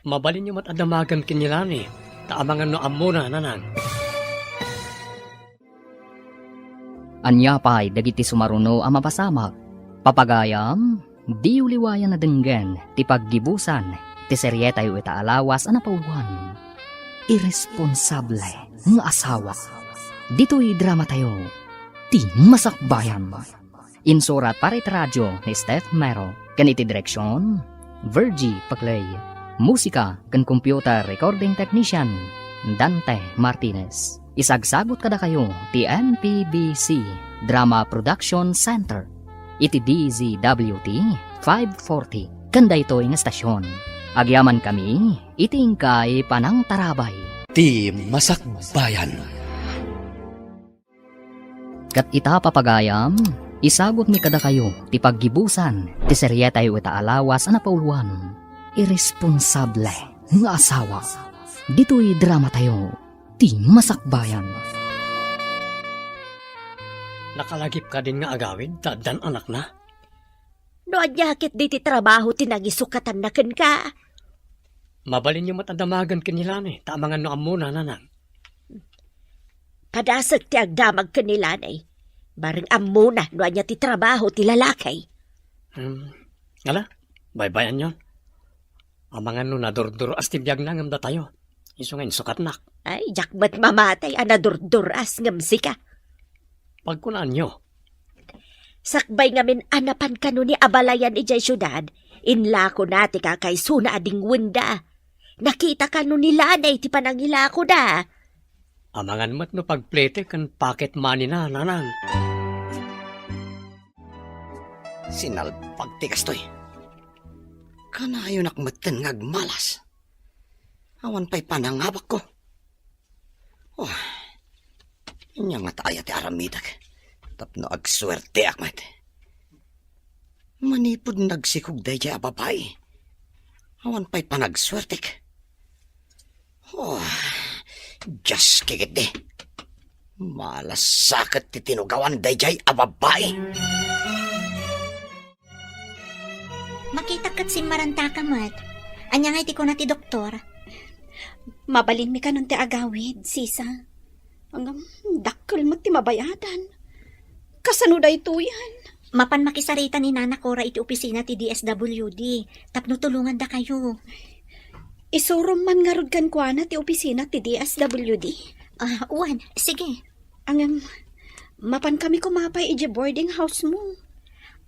Speaker 4: Mabalin niyo matadamagan kinilani. Taamangan no amuna, nanang.
Speaker 8: Anya pa'y dagiti sumaruno ang mapasamak. Papagayam, di uliwayan na denggen, ti paggibusan, ti seryetay o itaalawas ang napawan. Irresponsable ng asawa. Dito'y drama tayo, ti masakbayan. Insurat para radyo ni Steph Mero, ganiti direksyon, Virgie Paglay. Musika kan computer recording technician, Dante Martinez. Isagsagot kada kayo ti NPBC Drama Production Center. Iti DZWT 540. Kanda ito ng estasyon. Agyaman kami, itingkay panang tarabay.
Speaker 2: Ti Masakbayan.
Speaker 8: Kat ita papagayam, isagot mi kada kayo ti paggibusan, ti seryetay o itaalawas ang napauluan. Irresponsable ng asawa. Dito'y drama tayo, ti masakbayan.
Speaker 4: Nakalagip ka din nga agawid, dan anak na.
Speaker 6: Noan niya kat di ti trabaho tinang isukatan na kin ka.
Speaker 4: Mabalin niyo matadamagan kinilani. Taamangan no amuna, nanang.
Speaker 6: Padasag ti agdamag kanilanay. Baring amuna noan niya ti trabaho ti lalakay.
Speaker 4: Ala, baybayan yon. Amangan no nadurduro as tibiyag na ngamda tayo. Iso nga insukat nak.
Speaker 6: Ay, jakbat mamatay anadurduras ngamsi ka.
Speaker 4: Pagkunaan nyo,
Speaker 6: Sakbay ngamin anapan kanu ni abalayan ijay syudad, inlako nati ka kay suna ading wunda. Nakita kanu ni lanay ti panangilako da.
Speaker 4: amangan mo't no pagplete kan pocket money na, nanang.
Speaker 1: Sinalpag ti kastoy. Kanayo nakmatan ngagmalas. Awan pa'y panangabak ko. Oh, inya nga tayo ti aramidag. Tapno agswerte akmat. Manipod nagsikog day jay ababay. Awan pa'y panagswertek. Oh, just kikit di. Malasakit ti tinugawan day jay ababay.
Speaker 7: Makita kat si maranta ka mat. Anya nga iti ko na ti doktor.
Speaker 5: Mabalin mi kanon ti agawid, sisa. Hanggang dakkel mo ti mabayadan. Kasano da ito yan?
Speaker 7: Mapan makisarita ni Nana Cora iti opisina ti DSWD. Tapno tulungan da kayo.
Speaker 5: Isurom man nga rod kan kwa na ti opisina ti DSWD.
Speaker 7: Uwan, sige.
Speaker 5: Ang mapan kami kumapay iji boarding house mo.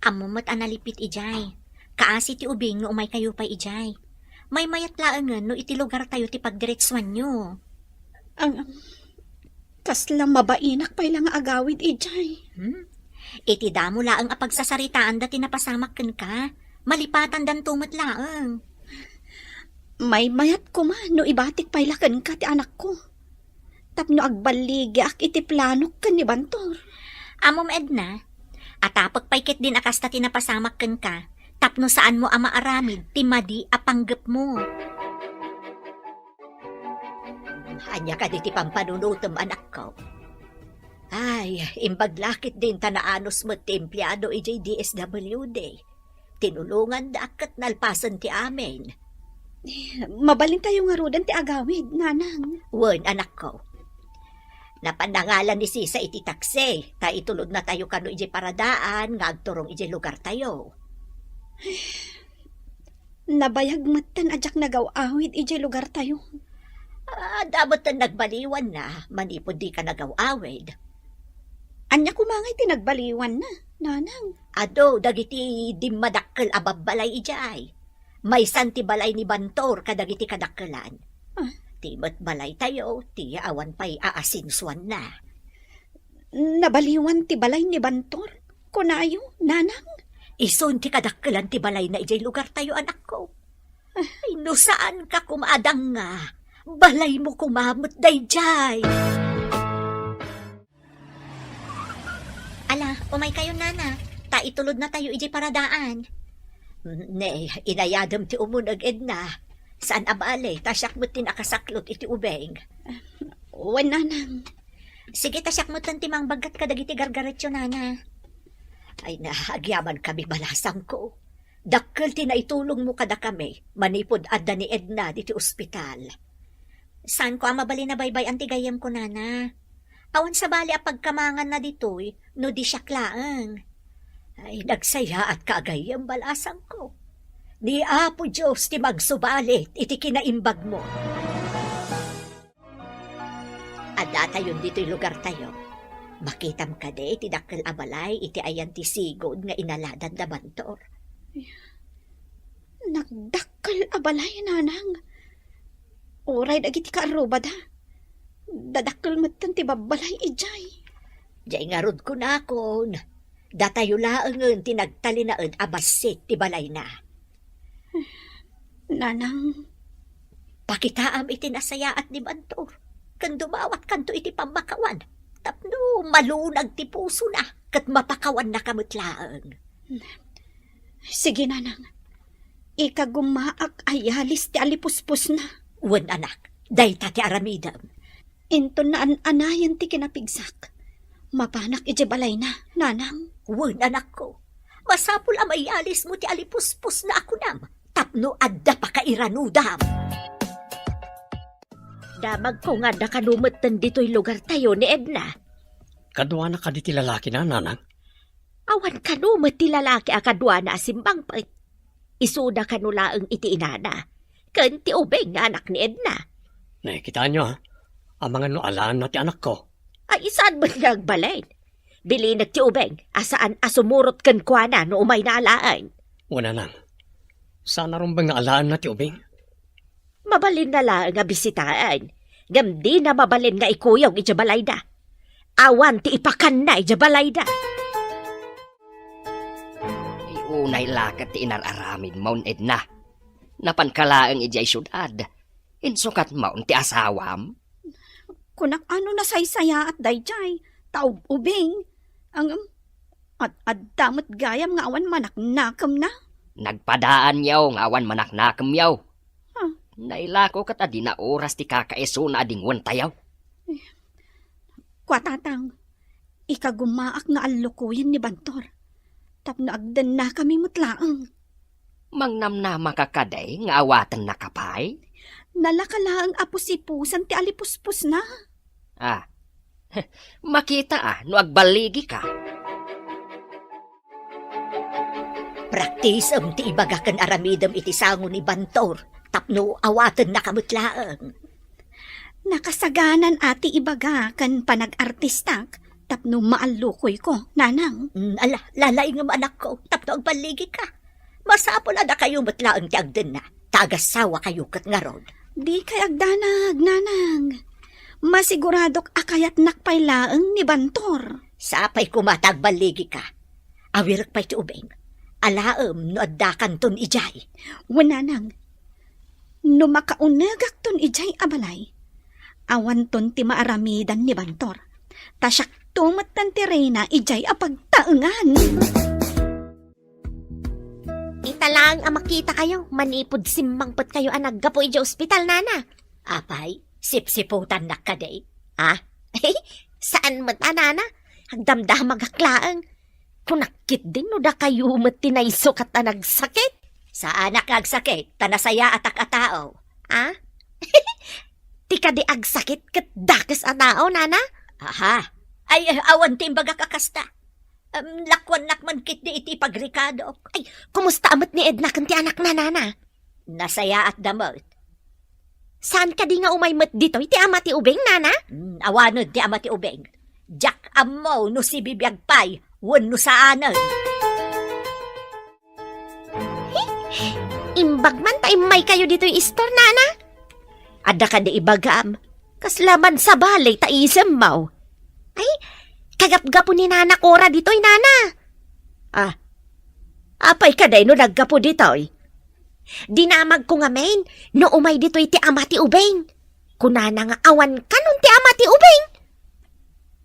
Speaker 7: Amo mat analipit ijay. Kaasi ti ubing no umay kayo pa ijay. May mayat laangan no iti lugar tayo ti pagdiretsuan nyo.
Speaker 5: Ang kaslang mabainak pa'y lang agawid ijay.
Speaker 7: Iti damo laang apagsasaritaan dati napasamak ken ka. Malipatan dan tumot laang.
Speaker 5: May mayat ko man no ibatik pa'y lakan ka ti anak ko. Tapno agbaligi ak iti planok kan ni Bantor.
Speaker 7: Amom Edna, atapag paikit din akas ta tinapasamak ken ka. Tapno saan mo ama aramid, timadi apanggap mo. Anya ka di ti pampanunutom anak ko. Ay, imbaglakit din tanaanos mo ti empleyado ijay DSWD. Tinulungan da akat nalpasan ti amin.
Speaker 5: Mabalin tayo nga rodan ti agawid, nanang.
Speaker 7: Wen, anak ko. Napanangalan ni Sisa iti takse, ta itulod na tayo kano ijay paradaan, nga agturong ijay lugar tayo.
Speaker 5: Nabayag matan ajak nagaw-awid ijay lugar tayo.
Speaker 7: Dapat na nagbaliwan na, manipod di ka nagaw-awid.
Speaker 5: Anya kumangay tinagbaliwan na, nanang.
Speaker 7: Ado, dagiti di madakkel ababalay ijay. May santi balay ni Bantor kadagiti kadakkelan. Timot balay tayo, ti awan pa'y aasinsuan na.
Speaker 5: Nabaliwan ti balay ni Bantor? Kunayo, nanang?
Speaker 7: Ison ti kadakkelan ti balay na ijay lugar tayo, anak ko. Ay, no saan ka kumadang nga? Balay mo kumamot dayjay. Ala, umay kayo nana. Ta itulod na tayo iji paradaan. Ne, inayadam ti umunag Edna. Saan abale, tasyak mo tin akasaklot iti ubeng.
Speaker 5: Wan, nanang.
Speaker 7: Sige, tasyak mo ti mang bagat ka dagiti gargaretsyo nana. Ay na, agyaman kami balasang ko. Dakkel ti naitulong mo kada kami, manipod adda ni Edna diti ospital. Saan ko ang mabali na baybay ang tigayam ko nana? Awan sa bali a pagkamangan na ditoy, no di siya klaang. Ay, nagsaya at kaagayam balasang ko. Ni Apo Diyos ti magsubalit, iti kinaimbag mo. Ada tayo dito'y lugar tayo. Makitam ka de, iti dakkel abalay, iti ayan ti sigod nga inaladan da bantor.
Speaker 5: Nagdakkel abalay, nanang. Oray dagiti kaarubad ha. Dadakkel matan ti babalay ijay.
Speaker 7: Diyay nga rod ko na akon. Datayo laangan tinagtalinaan abasit ti balay na.
Speaker 5: Nanang,
Speaker 7: Pakitaam iti nasayaat ni bantor. Kan dumawat kanto iti pambakawan. Tapno malunag ti puso na. Kat mapakawan na kamutlaang.
Speaker 5: sige nanang. Ikagumaak ayalis ti alipuspos na.
Speaker 7: Wan anak, dayta ti aramidam.
Speaker 5: Into na anayan ti kinapigsak. Mapanak iti balay na, nanang.
Speaker 7: Wan anak ko. Masapul amayalis mo ti alipuspos na ako nam. Tapno adda pa kairanudam. Damag ko nga nakanumatan dito'y lugar tayo ni Edna.
Speaker 4: Kadwa na ka di ti lalaki na, nanang.
Speaker 6: Awan kanumat ti lalaki akadwa na asimbang pa. Isuda kanulaang iti inana. Kan ti ubeng nga anak ni Edna.
Speaker 4: Nakikita nyo, ha? Ang mga noalaan na ti anak ko.
Speaker 6: Ay isaan ba't nga agbalay? Bili ti ubeng, asaan asumurot kan kwa na no umay na alaan.
Speaker 4: Una nang. Sana rin bang alaan na ti ubing?
Speaker 6: Mabalin na lang nga bisitaan. Gamdi na mabalin nga ikuyaw ijabalay da. Awan ti ipakan na ijabalay da.
Speaker 3: Iunay lakat ti inararamid maun Edna. Napankalaang ijay syudad. Insukat maun ti asawam.
Speaker 5: Kunak ano na saysaya at dayjay. Taob ubing. Ang at damot gayam nga awan manaknakam na.
Speaker 3: Nagpadaan yaw nga awan manaknakam yaw.
Speaker 5: Huh.
Speaker 3: Nailako kat adi na oras ti kakaiso na adingwan tayaw.
Speaker 5: Kwatatang, ikagumaak nga alukuyan ni Bantor. Tapno agdan na kami mutlaang.
Speaker 3: Mangnam na makakaday nga awatan na kapay.
Speaker 5: Nalakalaang apusipusan ti alipuspos na.
Speaker 3: Ah, makita no agbaligi ka.
Speaker 7: Praktis ti ibagakan aramidam iti sango ni Bantor. Tapno awatan na kamutlaang.
Speaker 5: Nakasaganan ati ibaga kan panag-artistak. Tapno maalukoy ko, nanang.
Speaker 7: Ala, lalaing ang anak ko. Tapno ang baligi ka. Masapol ada kayo mutlaang ti agdan na. Tagasawa kayo kat nga rod.
Speaker 5: Di kay agdanag, nanang. Masiguradok akayat nakpailaang ni Bantor.
Speaker 7: Sapay kumatag baligi ka. Awirak pa'y ti ubeng. Alaam no addakan ton ijay.
Speaker 5: Wananang, no makaunagak ton ijay abalay, awan ton ti maaramidan ni Bantor. Tasyak tumatan ti Reyna ijay apagtaengan.
Speaker 6: Ita lang ang makita kayo. Manipod simmangpot kayo ang naggapo iji ospital, nana.
Speaker 7: Apay, sipsiputan na ka day.
Speaker 6: Ah? Saan mat, nana? Hagdamda magaklaang. Kunakit din no da kayo mat tinayso kat na nagsakit.
Speaker 7: Saan nakagsakit, tanasaya atak atao.
Speaker 6: Ah? Tika di agsakit kat dakas anao, nana?
Speaker 7: Aha, ay awan timbaga kakasta. Lakwan nakman kit di iti pagrikado.
Speaker 6: Ay, kumusta amat ni Edna kanti anak na, nana?
Speaker 7: Nasaya at damot.
Speaker 6: Saan ka di nga umaymat dito? Iti ama ti ubeng, nana?
Speaker 7: Awanod di ama ti ubeng. Jack amo no si bibiyag pay, wan no saanan.
Speaker 6: Imbag man taimay kayo dito yung istor, nana? Ada ka di ibagam. Kaslaman sa balay ta isem mau. Ay, kagap-gapo ni nana Cora dito'y, nana. Ah, apay ka day no naggapo dito'y. Dinamag ko nga main, no umay dito'y ti ama ti ubeng. Kunana nga awan ka nun ti ama ti ubeng.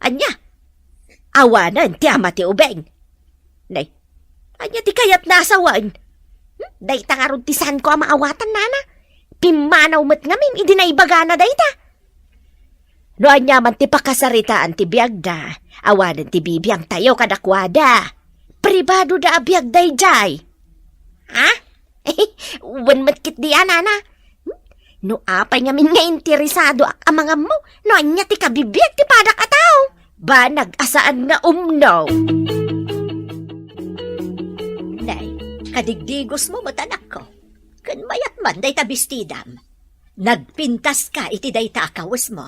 Speaker 6: Anya, Awanan ti ama ti ubeng. Nay, anya ti kayat nasawan. Day tangarod ti saan ko ang maawatan nana. Pimanaw met ngamin, idi na ibagana day ta. No anya man ti pakasaritaan ti biyagda, awanan ti bibiyang tayo kadakwada. Pribado da abiyag day jay. Ha? Wan matkit di nana. No apay ngamin nga interesado ang mga mo, no anya ti kabibiyag ti padak ataw. Ba nag-asaan nga umno.
Speaker 7: Nay, kadigdigos mo matanak ko. Kan mayat man day tabistidam. Nagpintas ka iti day takawas mo.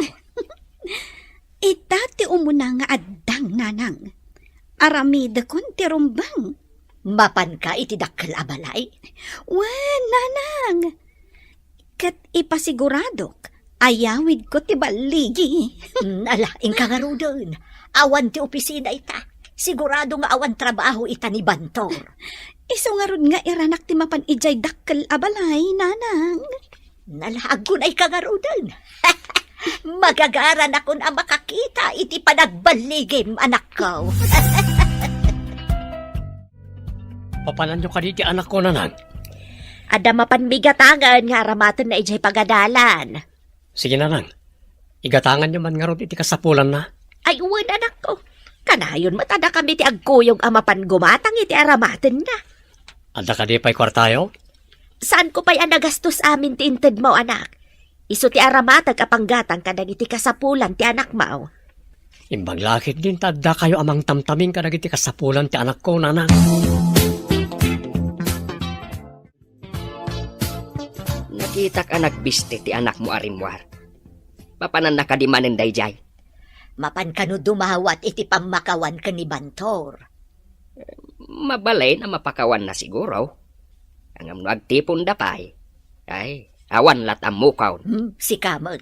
Speaker 5: Itati umuna nga addang nanang. Aramida kon ti rumbang.
Speaker 7: Mapan ka iti dakkel abalay.
Speaker 5: Wen, nanang. Kat ipasiguradok, ayawid ko ti baligi.
Speaker 7: Alaing ka nga ro dun. Awan ti opisina ita. Sigurado nga awan trabaho ita ni Bantor.
Speaker 5: Iso nga rod nga iranak ti mapan ijay dakkel abalay, nanang.
Speaker 7: Nalaag ko na'y kagarudan. Magagaran ako na makakita iti panagbaligim, anak ko.
Speaker 4: Papanan nyo ka di ti anak ko nanang.
Speaker 6: Ada mapanbigatangan nga aramatan na ijay pagadalan.
Speaker 4: Sige nanang. Igatangan nyo man nga ron iti kasapulan na.
Speaker 6: Ay uwan anak ko. Kanayon matada kami ti agkuyong amapan gumatang iti aramatan na.
Speaker 4: Ada ka di pa'y kwartayo?
Speaker 6: Saan ko pa'y anagastos amin ti inted mo anak? Iso ti aramatag apanggatang kadag iti kasapulan ti anak mo.
Speaker 4: Imbang lakit din tadda kayo amang tamtaming kadag iti kasapulan ti anak ko nanang.
Speaker 3: Nakita ka nagbiste ti anak mo arimwar. Papanan na kadimanin dayjay.
Speaker 7: Mapan kano dumawat iti pamakawan ka ni Bantor.
Speaker 3: Mabalay na mapakawan na siguro. Ang amno agtipon da pay. Ay, awan lat ang mukaw.
Speaker 7: Si Kamot.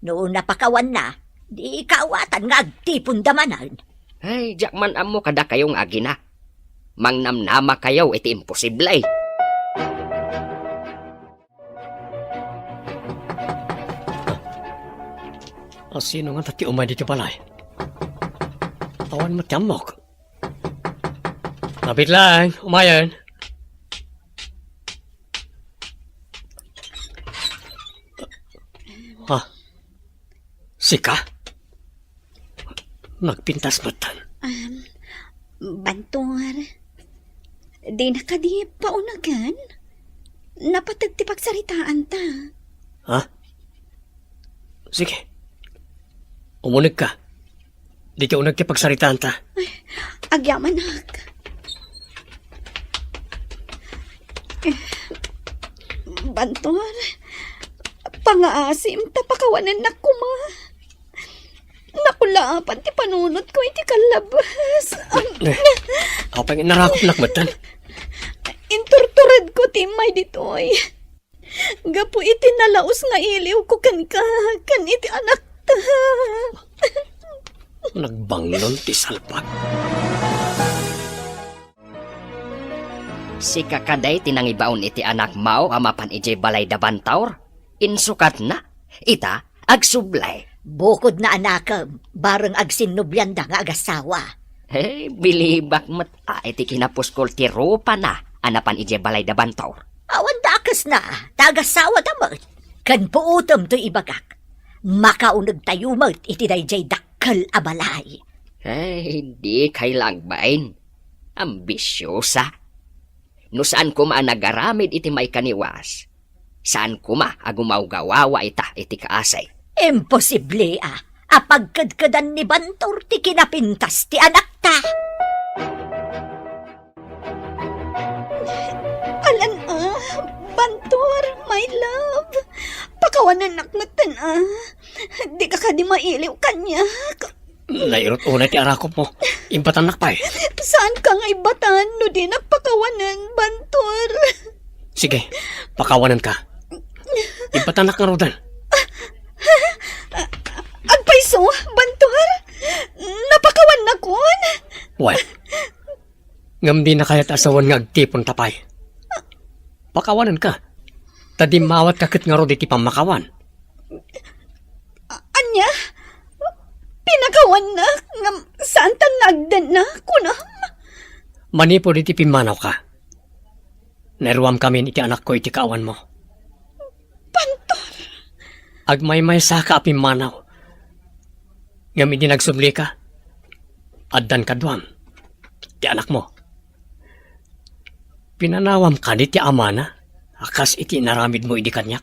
Speaker 7: Noon napakawan na, di ikawatan nga agtipon damanan.
Speaker 3: Ay, jakman amo kada kayong agina. Mangnamnama kayo iti imposible.
Speaker 4: Sino nga tati umay dito palay? Awan matiyamok. Lapit lang, umayan. Ha? Sika? Nagpintas matan.
Speaker 5: Bantor, di na ka di paunagan? Napatag ti pagsaritaan ta.
Speaker 4: Ha? Sige. Umunig ka. Di ka unag pagsaritaan ta.
Speaker 5: Agyamanak. Bantor, pangaasim tapakawanan na kuma. Nakulaapan ti panunot ko iti kalabas.
Speaker 4: Ako pang inarakop nakmatan.
Speaker 5: Inturturad ko timay ditoy. Gapu iti nalaos nga iliw ko kan iti anak ta.
Speaker 4: Nagbanglon ti salpag.
Speaker 3: Si kakaday tinangibaon iti anak mao amapan ijay balay da Bantor. Insukat na. Ita, agsublay.
Speaker 7: Bukod na anakam, bareng agsinubyanda nga agasawa.
Speaker 3: Hey, bilibak mat iti kinapuskol ti rupa na anapan ijay balay da Bantor.
Speaker 7: Awan dakas na, tagasawa damot. Kan puutom to ibagak. Makaunag tayo mo't iti dayjay dakkel abalay.
Speaker 3: Hey, di kailang bain. Ambisyosa. No saan kuma nagaramid iti may kaniwas. Saan kuma agumaw-gawawa ita iti kaasay.
Speaker 7: Imposible apagkadkadan ni Bantor ti kinapintas ti anak ta.
Speaker 5: Alan Bantor, my love. Pakawanan nakmatan Di ka di mailiw kanya.
Speaker 4: Nairot unay ti arakop mo. Impatan nakpay.
Speaker 5: Saan ka nga ibatan no di nagpakawanan, Bantor?
Speaker 4: Sige, pakawanan ka. Impatan na karudan.
Speaker 5: Agpaiso, Bantor? Napakawan na kun?
Speaker 4: Well, ngam di na kaya't asawan nga agtipon tapay. Pakawanan ka. Tadimawat kakit nga ro di ti pamakawan.
Speaker 5: Anya? Pinakawan na, nga saan ta nagdan na, kunam.
Speaker 4: Manipod iti pimanaw ka. Naruam kami iti anak ko iti kaawan mo.
Speaker 5: Bantor,
Speaker 4: Agmay-may saka pimanaw. Ngam iti nagsubli ka. Addan kaduam. Ti anak mo. Pinanawam ka ni ti ama na. Akas iti naramid mo iti kanyak.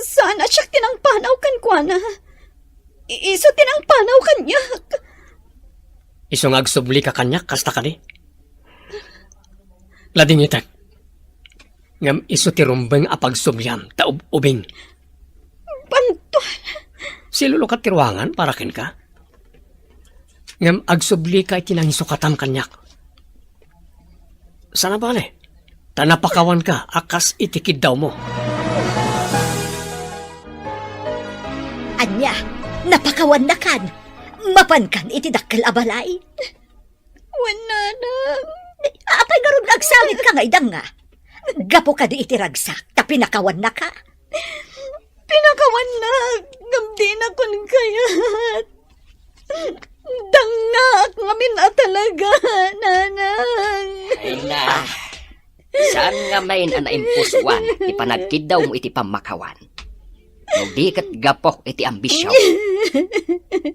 Speaker 5: sana siya tinangpanaw kan kuana. Iso tinangpanaw kanya.
Speaker 4: Isong agsubli ka kanyak kasta ka ni. Lading itan. Ngam iso ti rumbeng apagsubliam ta ubing.
Speaker 5: Bantor,
Speaker 4: Silulukat ti ruangan para ken ka. Ngam agsubli ka iti nang isukatam kanyak. Sana bale? Tanapakawan ka akas itikid daw mo.
Speaker 7: Anya, napakawan na kan. Mapan kan iti dakkel abalay.
Speaker 5: wala na.
Speaker 7: Apay garun agsawit ka nga idang nga. Gapo ka di iti ragsak, tapi nakawan na ka.
Speaker 5: Pinakawan na, gamdi na kun kayat. Dangak ngamin na talaga, nanang.
Speaker 3: Ay na. Saan nga main ana impuswan, ipanagkid daw mo iti pamakawan. No di kat gapok iti ambisyaw.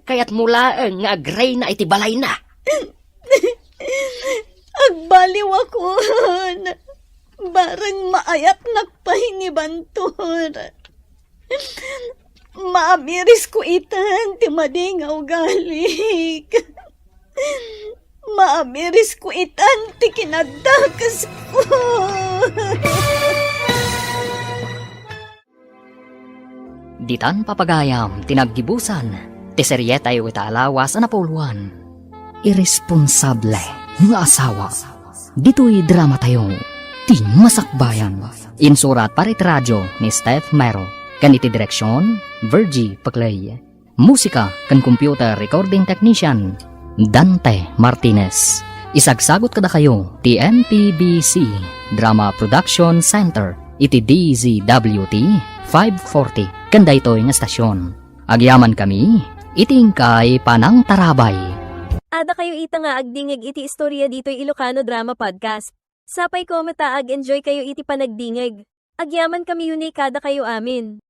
Speaker 3: Kaya't mula nga agray na iti balay na.
Speaker 5: Agbaliw ako. Barang maayat nakpahingi bantor. Maamiris ko itan, ti madingaw galik. Maamiris ko itan, ti kinadakas ko.
Speaker 8: Ditan papagayam, tinaggibusan, ti seryeta yu itaalawas na napuluan. Irresponsable nga asawa. Dito'y drama tayo, ti masakbayan. Insurat parit radyo ni Steph Mero. Ganiti direksyon, Virgie Paclay. Musika kan computer recording technician, Dante Martinez. Isagsagot kada kayo, ti MPBC Drama Production Center, iti DZWT 540. Kanda ito'y nga stasyon. Agyaman kami, iting kay Panang Tarabay.
Speaker 9: Ada kayo ita nga agdingig iti istorya dito'y Ilocano Drama Podcast. Sapay ko mata ag-enjoy kayo iti panagdingig. Agyaman kami yun kada kayo amin.